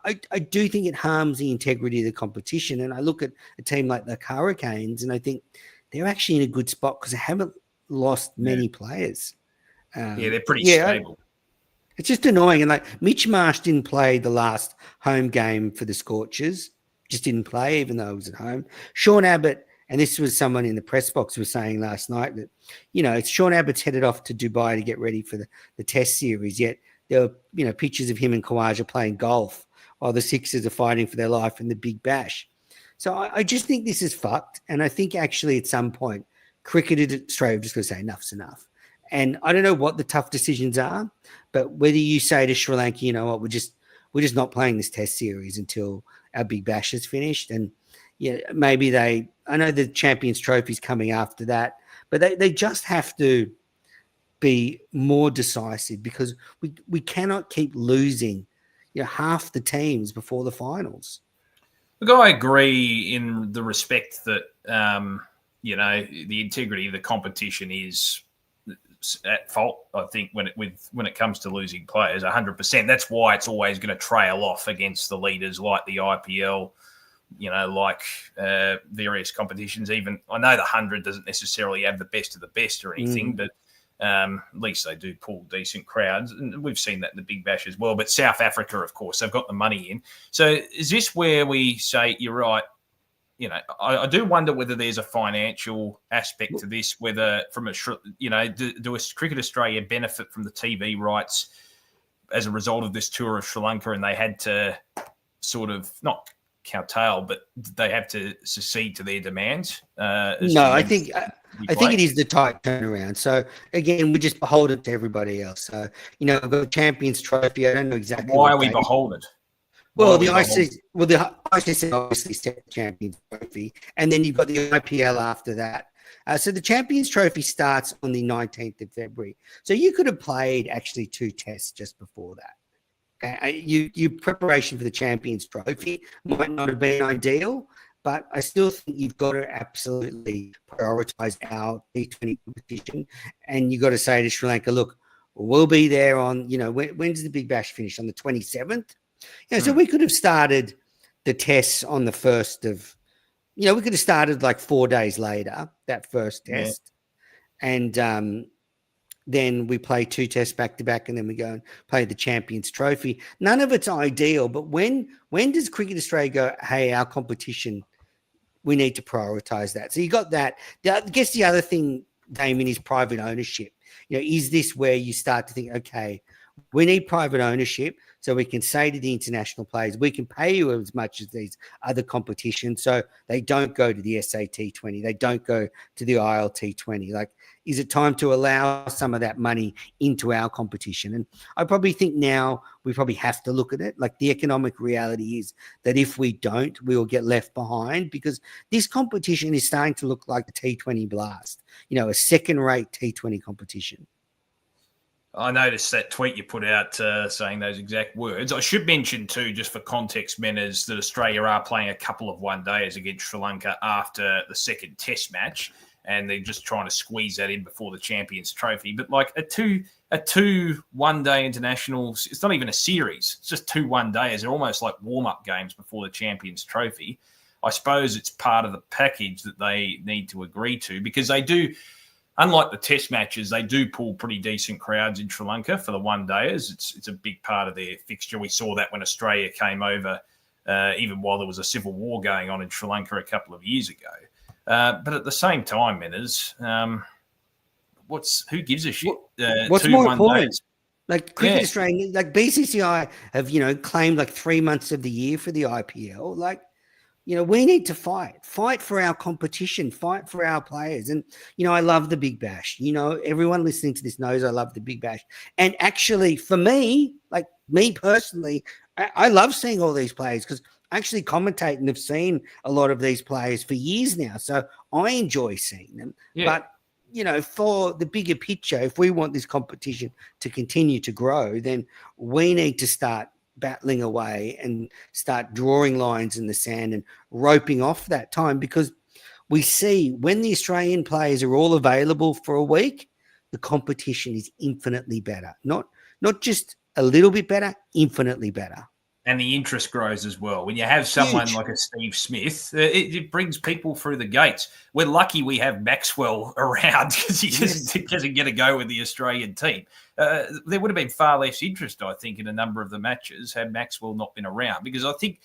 I do think it harms the integrity of the competition. And I look at a team like the Hurricanes, and I think they're actually in a good spot because they haven't lost many players. They're pretty stable. It's just annoying. And Mitch Marsh didn't play the last home game for the Scorchers. Just didn't play, even though he was at home. Sean Abbott and this was someone in the press box was saying last night that, it's Sean Abbott's headed off to Dubai to get ready for the Test series. Yet there were, pictures of him and Khawaja playing golf while the Sixers are fighting for their life in the Big Bash. So I just think this is fucked. And I think actually at some point, Cricket Australia are just going to say enough's enough. And I don't know what the tough decisions are, but whether you say to Sri Lanka, you know what, we're just not playing this Test series until our Big Bash is finished. And maybe I know the Champions Trophy is coming after that, but they just have to be more decisive, because we cannot keep losing half the teams before the finals. Look, I agree in the respect that the integrity of the competition is at fault. I think when it comes to losing players, 100%. That's why it's always going to trail off against the leaders like the IPL, like various competitions. Even I know the 100 doesn't necessarily have the best of the best or anything, but at least they do pull decent crowds, and we've seen that in the Big Bash as well. But South Africa, of course, they've got the money in. So is this where we say, you're right, I do wonder whether there's a financial aspect to this, whether do Cricket Australia benefit from the TV rights as a result of this tour of Sri Lanka, and they had to sort of not curtail, but they have to secede to their demands? No, I think it is the tight turnaround. So again, we're just beholden to everybody else. So we've got a Champions Trophy. I don't know exactly why are we beholden. Well, the ICC obviously set the Champions Trophy, and then you've got the IPL after that. So the Champions Trophy starts on the 19th of February. So you could have played actually 2 tests just before that. Okay? Your preparation for the Champions Trophy might not have been ideal, but I still think you've got to absolutely prioritise our T20 competition, and you've got to say to Sri Lanka, look, we'll be there on, when's the Big Bash finish? On the 27th? So we could have started the tests on the 1st of, we could have started like 4 days later, that first test. And then we play 2 tests back to back, and then we go and play the Champions Trophy. None of it's ideal, but when does Cricket Australia go, hey, our competition, we need to prioritise that? So you got that. I guess the other thing, Damien, is private ownership. Is this where you start to think, okay, we need private ownership so we can say to the international players, we can pay you as much as these other competitions, so they don't go to the SAT20, they don't go to the ILT20. Like, is it time to allow some of that money into our competition? And I probably think now we probably have to look at it. Like, the economic reality is that if we don't, we will get left behind, because this competition is starting to look like the T20 Blast, a second-rate T20 competition. I noticed that tweet you put out saying those exact words. I should mention too, just for context, Menners, that Australia are playing a couple of one-days against Sri Lanka after the second Test match, and they're just trying to squeeze that in before the Champions Trophy. But like a two one-day internationals, it's not even a series. It's just 2 one-days. They're almost like warm-up games before the Champions Trophy. I suppose it's part of the package that they need to agree to, because they do. Unlike the Test matches, they do pull pretty decent crowds in Sri Lanka for the one-dayers. It's a big part of their fixture. We saw that when Australia came over, even while there was a civil war going on in Sri Lanka a couple of years ago. But at the same time, Menners, who gives a shit? What's more important? Like Cricket Australia, like BCCI have, claimed like 3 months of the year for the IPL. Like, we need to fight for our competition, fight for our players. And, I love the Big Bash. Everyone listening to this knows I love the Big Bash. And actually, for me, like me personally, I love seeing all these players, because I actually commentate and have seen a lot of these players for years now. So I enjoy seeing them. Yeah. But, for the bigger picture, if we want this competition to continue to grow, then we need to start battling away and start drawing lines in the sand and roping off that time, because we see when the Australian players are all available for a week, the competition is infinitely better. Not just a little bit better, infinitely better. And the interest grows as well. When you have someone like a Steve Smith, it brings people through the gates. We're lucky we have Maxwell around, because he doesn't get a go with the Australian team. There would have been far less interest, I think, in a number of the matches had Maxwell not been around, because I think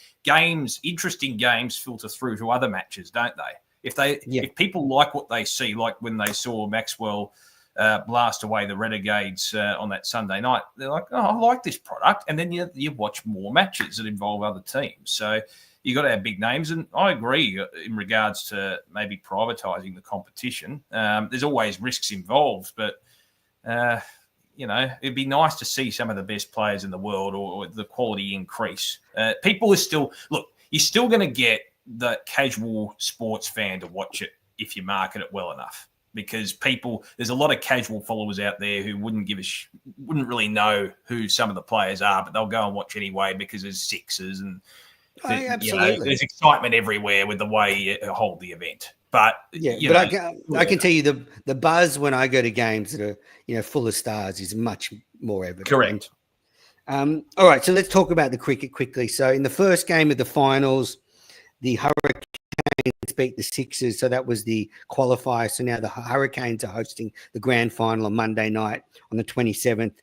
interesting games filter through to other matches, don't they? If people like what they see, like when they saw Maxwell blast away the Renegades on that Sunday night, they're like, oh, I like this product. And then you watch more matches that involve other teams. So you got to have big names. And I agree in regards to maybe privatising the competition. There's always risks involved, but, it'd be nice to see some of the best players in the world or the quality increase. People are still – look, you're still going to get the casual sports fan to watch it if you market it well enough. Because there's a lot of casual followers out there who wouldn't really know who some of the players are, but they'll go and watch anyway because there's Sixers and absolutely. There's excitement everywhere with the way you hold the event. But I can tell you the buzz when I go to games that are full of stars is much more evident. Correct. All right, so let's talk about the cricket quickly. So in the first game of the finals, the Hurricanes beat the Sixers, so that was the qualifier. So now the Hurricanes are hosting the grand final on Monday night on the 27th,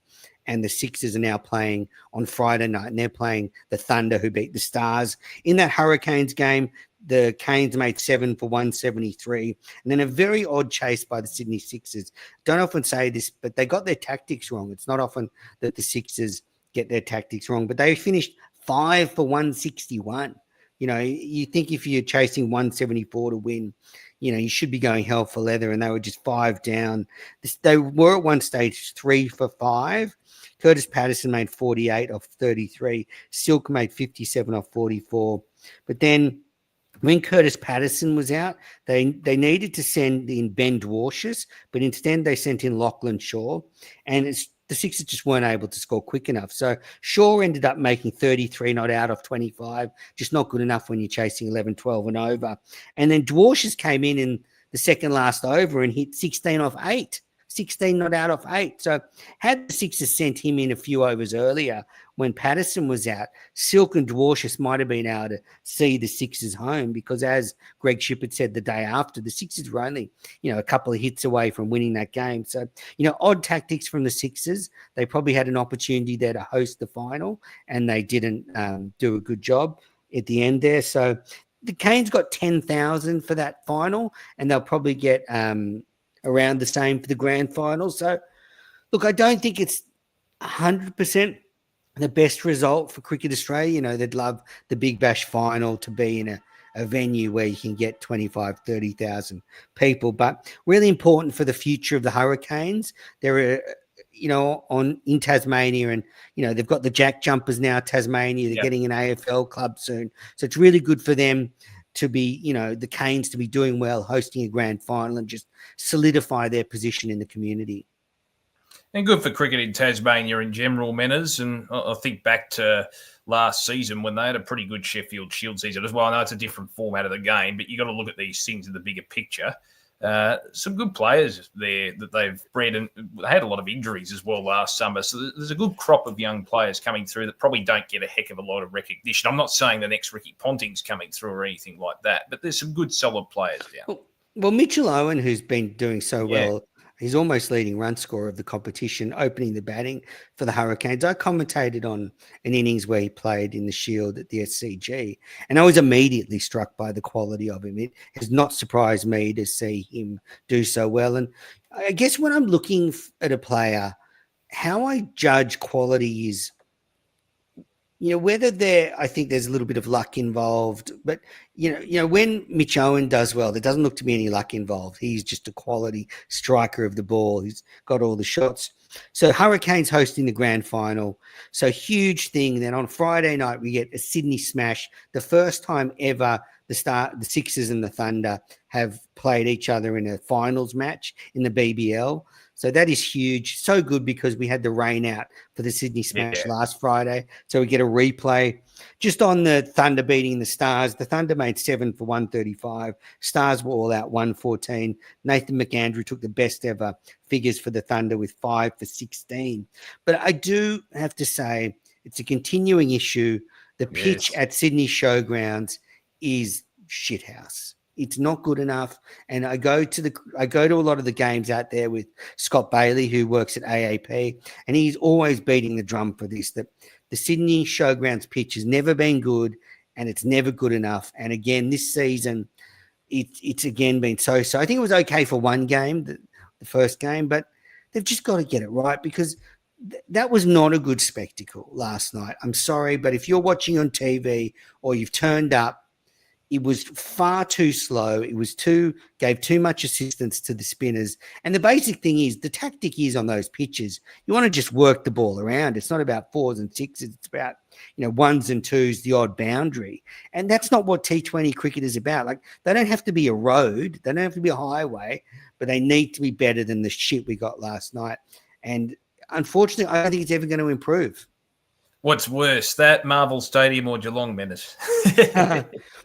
and the Sixers are now playing on Friday night, and they're playing the Thunder, who beat the Stars. In that Hurricanes game, the Canes made 7 for 173, and then a very odd chase by the Sydney Sixers. Don't often say this, but they got their tactics wrong. It's not often that the Sixers get their tactics wrong, but they finished 5 for 161. You think if you're chasing 174 to win, you should be going hell for leather, and they were just 5 down. They were at one stage 3 for 5. Curtis Patterson made 48 off 33. Silk made 57 off 44. But then when Curtis Patterson was out, they needed to send in Ben Dwarshuis, but instead they sent in Lachlan Shaw, and the Sixers just weren't able to score quick enough. So Shaw ended up making 33 not out of 25, just not good enough when you're chasing 11, 12 and over. And then Dwarshuis came in the second last over and hit 16 off 8. 16 not out of 8. So had the Sixers sent him in a few overs earlier when Patterson was out, Silk and Dwarshuis might have been able to see the Sixers home, because as Greg Shipperd said the day after, the Sixers were only, a couple of hits away from winning that game. So, odd tactics from the Sixers. They probably had an opportunity there to host the final, and they didn't do a good job at the end there. So the Canes got 10,000 for that final, and they'll probably get around the same for the grand final. So, look, I don't think it's 100% the best result for Cricket Australia. They'd love the Big Bash final to be in a venue where you can get 25, 30,000 people. But really important for the future of the Hurricanes. They're, in Tasmania, and, they've got the Jack Jumpers now, Tasmania. They're getting an AFL club soon. So it's really good for them to be, the Canes to be doing well, hosting a grand final and just solidify their position in the community. And good for cricket in Tasmania in general, Menners. And I think back to last season when they had a pretty good Sheffield Shield season as well. I know it's a different format of the game, but you got to look at these things in the bigger picture. Some good players there that they've bred, and they had a lot of injuries as well last summer. So there's a good crop of young players coming through that probably don't get a heck of a lot of recognition. I'm not saying the next Ricky Ponting's coming through or anything like that, but there's some good solid players down. Well, Mitchell Owen, who's been doing so well, he's almost leading run scorer of the competition, opening the batting for the Hurricanes. I commentated on an innings where he played in the Shield at the SCG, and I was immediately struck by the quality of him. It has not surprised me to see him do so well. And I guess when I'm looking at a player, how I judge quality is, whether I think there's a little bit of luck involved, but, when Mitch Owen does well, there doesn't look to be any luck involved. He's just a quality striker of the ball. He's got all the shots. So Hurricanes hosting the grand final. So huge thing. Then on Friday night, we get a Sydney smash. The first time ever the Sixers and the Thunder have played each other in a finals match in the BBL. So that is huge. So good, because we had the rain out for the Sydney Smash last Friday. So we get a replay. Just on the Thunder beating the Stars, the Thunder made 7 for 135. Stars were all out 114. Nathan McAndrew took the best ever figures for the Thunder with 5 for 16. But I do have to say it's a continuing issue. The pitch at Sydney Showgrounds is shithouse. It's not good enough. And I go to a lot of the games out there with Scott Bailey, who works at AAP, and he's always beating the drum for this, that the Sydney Showgrounds pitch has never been good, and it's never good enough. And again, this season, it's again been so. I think it was okay for one game, the first game, but they've just got to get it right because that was not a good spectacle last night. I'm sorry, but if you're watching on TV or you've turned up, it was far too slow. It was gave too much assistance to the spinners. And the basic thing is, the tactic is on those pitches, you want to just work the ball around. It's not about 4s and 6s. It's about, 1s and 2s, the odd boundary. And that's not what T20 cricket is about. Like, they don't have to be a road. They don't have to be a highway, but they need to be better than the shit we got last night. And unfortunately, I don't think it's ever going to improve. What's worse, that Marvel Stadium or Geelong Menace?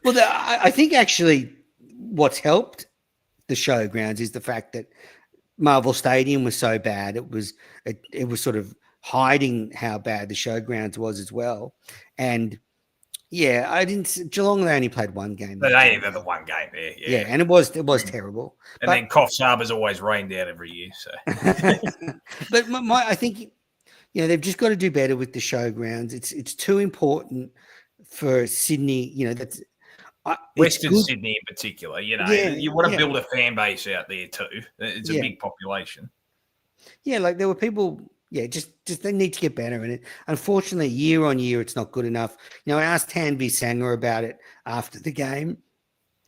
Well, I think actually what's helped the showgrounds is the fact that Marvel Stadium was so bad. It was sort of hiding how bad the showgrounds was as well. And yeah, Geelong, they only played one game. But they had the one game there. Yeah, and it was terrible. And then Coffs Harbour's always rained out every year. So, but I think they've just got to do better with the showgrounds. It's too important for Sydney. That's Western Sydney in particular. You want to build a fan base out there too. It's a big population. Yeah, like there were people. Yeah, just they need to get better in it. Unfortunately, year on year, it's not good enough. I asked Tanvi Sanger about it after the game,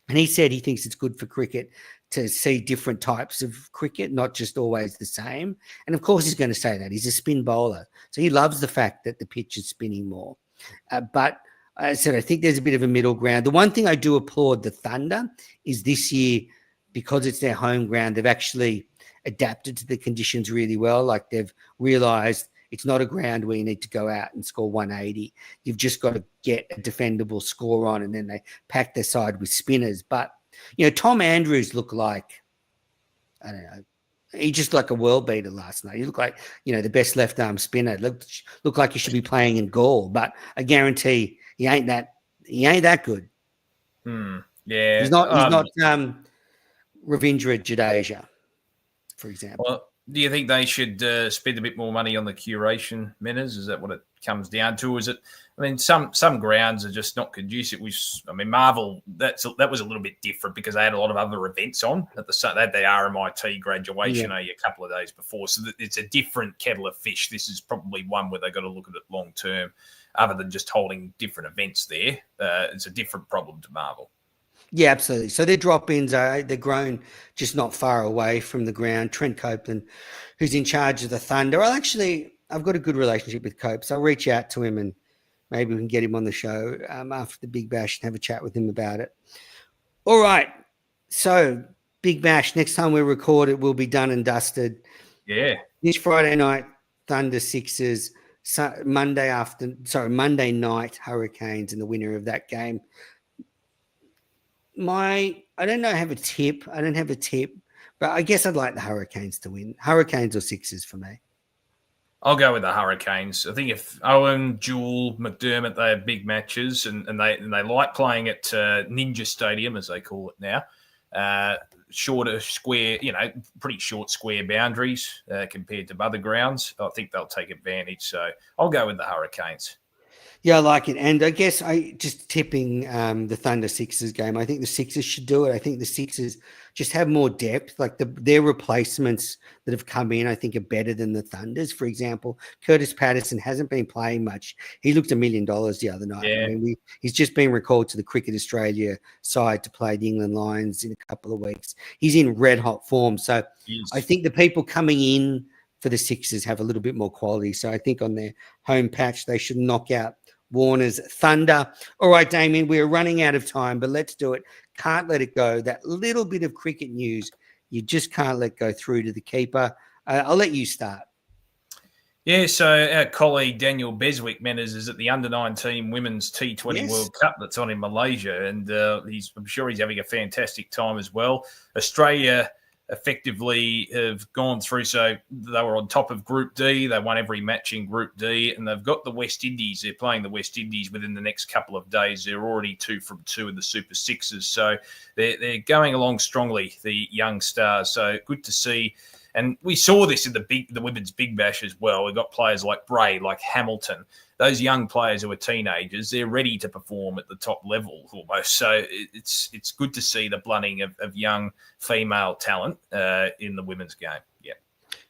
and he said he thinks it's good for cricket to see different types of cricket, not just always the same. And of course, he's going to say that. He's a spin bowler, so he loves the fact that the pitch is spinning more. But I said, I think there's a bit of a middle ground. The one thing I do applaud the Thunder is this year, because it's their home ground, they've actually adapted to the conditions really well. Like, they've realised it's not a ground where you need to go out and score 180. You've just got to get a defendable score on, and then they pack their side with spinners. But, Tom Andrews looked like, I don't know, he just like a world beater last night. He looked like, the best left arm spinner. Looked like he should be playing in Gaul, but I guarantee he ain't that good. Yeah. He's not Ravindra Jadeja, for example. Well, do you think they should spend a bit more money on the curation, Menners? Is that what it comes down to? Is it? I mean, some grounds are just not conducive. Marvel, that was a little bit different because they had a lot of other events on at they had the RMIT graduation a couple of days before, so it's a different kettle of fish. This is probably one where they've got to look at it long term, other than just holding different events there. It's a different problem to Marvel. Yeah, absolutely. So their drop-ins they're grown just not far away from the ground. Trent Copeland, who's in charge of the Thunder, I've got a good relationship with Cope, so I'll reach out to him and maybe we can get him on the show after the Big Bash and have a chat with him about it. All right. So Big Bash, next time we record it, will be done and dusted. Yeah. This Friday night, Thunder Sixers. Monday night, Hurricanes, and the winner of that game. I don't know, I don't have a tip, but I guess I'd like the Hurricanes to win. Hurricanes or Sixers for me. I'll go with the Hurricanes. I think if Owen, Jewell, McDermott, they have big matches and they like playing at Ninja Stadium, as they call it now. Shorter square, pretty short square boundaries compared to other grounds. I think they'll take advantage. So I'll go with the Hurricanes. Yeah, I like it. And I guess just tipping the Thunder Sixers game, I think the Sixers should do it. I think the Sixers just have more depth. Like their replacements that have come in, I think, are better than the Thunders. For example, Curtis Patterson hasn't been playing much. He looked $1 million the other night. Yeah. I mean, he's just been recalled to the Cricket Australia side to play the England Lions in a couple of weeks. He's in red hot form. So I think the people coming in for the Sixers have a little bit more quality. So I think on their home patch, they should knock out Warner's Thunder. All right, Damien, we're running out of time, but let's do it. Can't let it go. That little bit of cricket news, you just can't let go through to the keeper. I'll let you start. Yeah, so our colleague Daniel Beswick Menners is at the Under-19 Women's T20 World Cup that's on in Malaysia, and I'm sure he's having a fantastic time as well. Australia effectively have gone through, so they were on top of Group D. They won every match in Group D, and they've got the West Indies. They're playing the West Indies within the next couple of days. They're already 2 from 2 in the Super Sixes, so they're going along strongly, the young stars. So good to see And we saw this in the women's Big Bash as well. We've got players like Bray, like Hamilton. Those young players who are teenagers, they're ready to perform at the top level almost. So it's good to see the blunting of young female talent in the women's game. Yeah.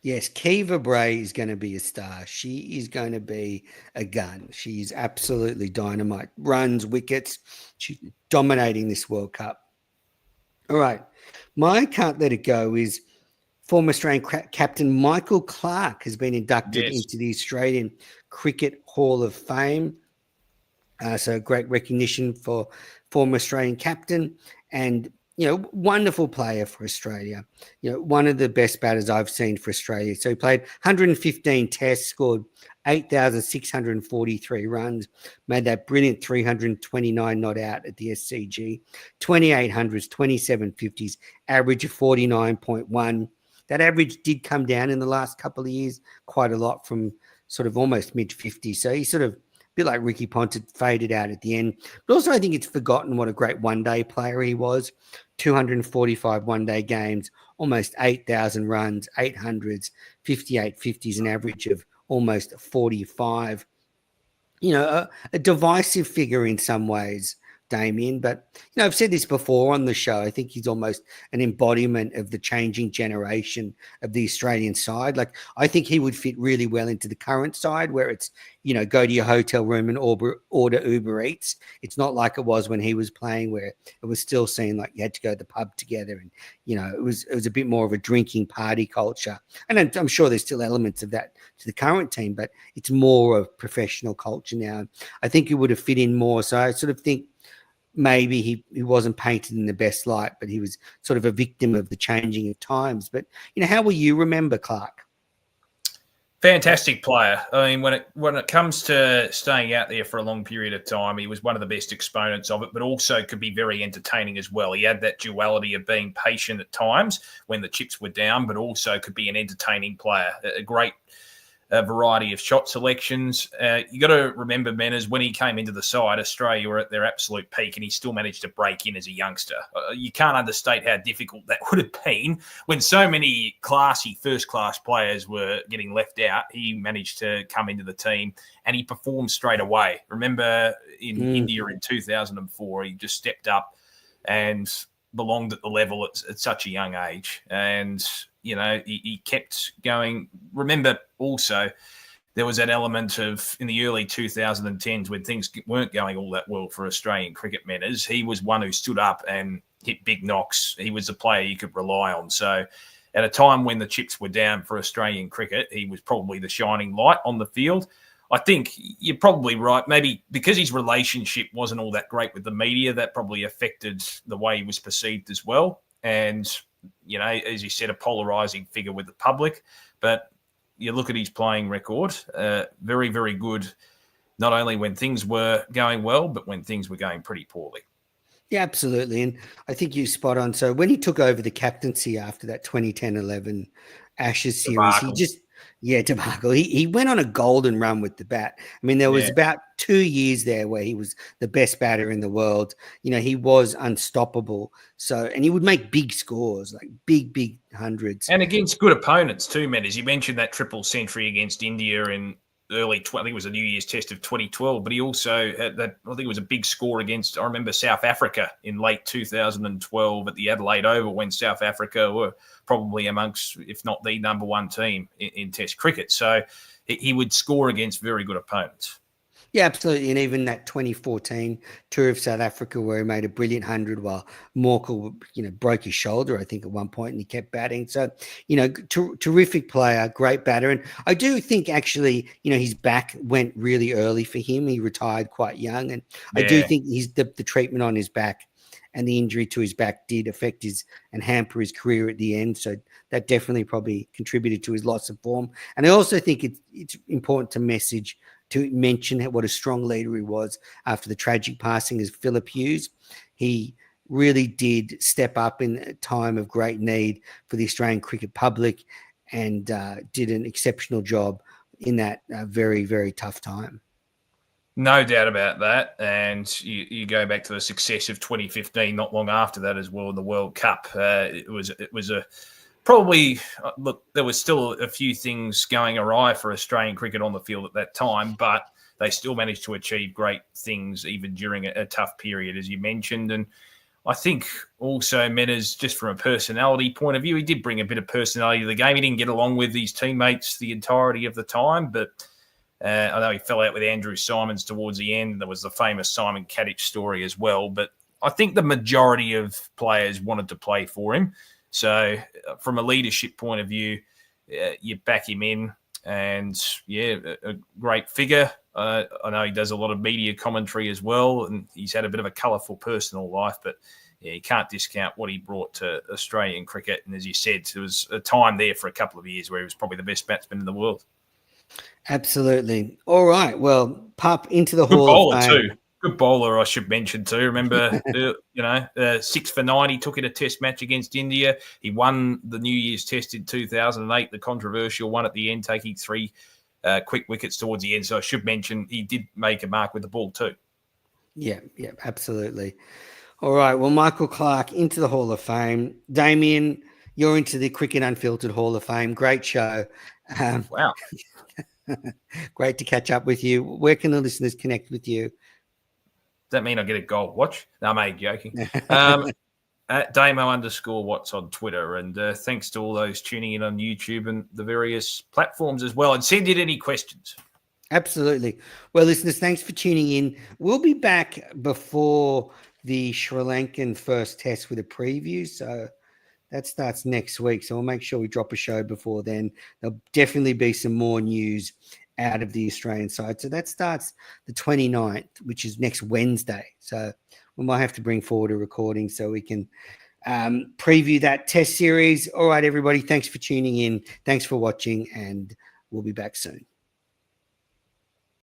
Yes, Kiva Bray is going to be a star. She is going to be a gun. She's absolutely dynamite. Runs, wickets. She's dominating this World Cup. All right. My can't let it go is former Australian captain Michael Clarke has been inducted into the Australian Cricket Hall of Fame. So great recognition for former Australian captain and, wonderful player for Australia. One of the best batters I've seen for Australia. So he played 115 tests, scored 8,643 runs, made that brilliant 329 not out at the SCG, 2,800s, 27 50s, average of 49.1. That average did come down in the last couple of years quite a lot from sort of almost mid-50s. So he sort of, a bit like Ricky Ponting, faded out at the end. But also I think it's forgotten what a great one-day player he was. 245 one-day games, almost 8,000 runs, 800s, 58 50s, an average of almost 45. A divisive figure in some ways, Damien. But, I've said this before on the show. I think he's almost an embodiment of the changing generation of the Australian side. Like, I think he would fit really well into the current side where it's, go to your hotel room and order Uber Eats. It's not like it was when he was playing where it was still seen like you had to go to the pub together. And, it was a bit more of a drinking party culture. And I'm sure there's still elements of that to the current team, but it's more of professional culture now. I think he would have fit in more. So I sort of think, maybe he wasn't painted in the best light, but he was sort of a victim of the changing of times. But, how will you remember Clarke? Fantastic player. I mean, when it comes to staying out there for a long period of time, he was one of the best exponents of it, but also could be very entertaining as well. He had that duality of being patient at times when the chips were down, but also could be an entertaining player. A great variety of shot selections. You got to remember, Menners, when he came into the side, Australia were at their absolute peak and he still managed to break in as a youngster. You can't understate how difficult that would have been when so many classy first-class players were getting left out. He managed to come into the team and he performed straight away. Remember in India in 2004, he just stepped up and belonged at the level at such a young age. And he kept going. Remember also, there was that element of in the early 2010s when things weren't going all that well for Australian cricket Menners. He was one who stood up and hit big knocks. He was a player you could rely on. So at a time when the chips were down for Australian cricket, he was probably the shining light on the field. I think you're probably right. Maybe because his relationship wasn't all that great with the media, that probably affected the way he was perceived as well. And as you said, a polarizing figure with the public. But you look at his playing record, very, very good, not only when things were going well, but when things were going pretty poorly. Yeah, absolutely. And I think you're spot on. So when he took over the captaincy after that 2010-11 Ashes series, debacle. He went on a golden run with the bat. I mean, there was about 2 years there where he was the best batter in the world. He was unstoppable. So, and he would make big scores, like big hundreds. And against good opponents too, Matt. As you mentioned, that triple century against India in I think it was a New Year's Test of 2012, but he also had that, I think it was a big score against, I remember South Africa in late 2012 at the Adelaide Oval when South Africa were probably amongst, if not the number one team in Test cricket. So he would score against very good opponents. Yeah, absolutely. And even that 2014 tour of South Africa where he made a brilliant 100 while Morkel, broke his shoulder, I think, at one point, and he kept batting. So, terrific player, great batter. And I do think actually, his back went really early for him. He retired quite young. And I do think the treatment on his back and the injury to his back did affect and hamper his career at the end. So that definitely probably contributed to his loss of form. And I also think it's important to mention what a strong leader he was after the tragic passing of Philip Hughes. He really did step up in a time of great need for the Australian cricket public and did an exceptional job in that very, very tough time. No doubt about that. And you go back to the success of 2015, not long after that as well, in the World Cup. It was a probably, look, there was still a few things going awry for Australian cricket on the field at that time, but they still managed to achieve great things even during a tough period, as you mentioned. And I think also Menas, just from a personality point of view, he did bring a bit of personality to the game. He didn't get along with his teammates the entirety of the time, but I know he fell out with Andrew Simons towards the end. There was the famous Simon Kadich story as well. But I think the majority of players wanted to play for him. So from a leadership point of view, you back him in. And, yeah, a great figure. I know he does a lot of media commentary as well, and he's had a bit of a colourful personal life, but yeah, you can't discount what he brought to Australian cricket. And as you said, there was a time there for a couple of years where he was probably the best batsman in the world. Absolutely. All right. Well, Pup, into the Good Hall of bowler Fame. too. Good bowler, I should mention too. Remember, 6 for 9. He took in a Test match against India. He won the New Year's Test in 2008, the controversial one at the end, taking 3 quick wickets towards the end. So I should mention he did make a mark with the ball too. Yeah, absolutely. All right. Well, Michael Clarke into the Hall of Fame. Damien, you're into the Cricket Unfiltered Hall of Fame. Great show. Wow. Great to catch up with you. Where can the listeners connect with you? Does that mean I get a gold watch? No, mate, joking. At Damo_Watts on Twitter. And thanks to all those tuning in on YouTube and the various platforms as well. And send in any questions. Absolutely. Well, listeners, thanks for tuning in. We'll be back before the Sri Lankan first test with a preview. So that starts next week. So we'll make sure we drop a show before then. There'll definitely be some more news out of the Australian side. So that starts the 29th, which is next Wednesday. So we might have to bring forward a recording so we can preview that test series. All right, everybody. Thanks for tuning in. Thanks for watching, and we'll be back soon.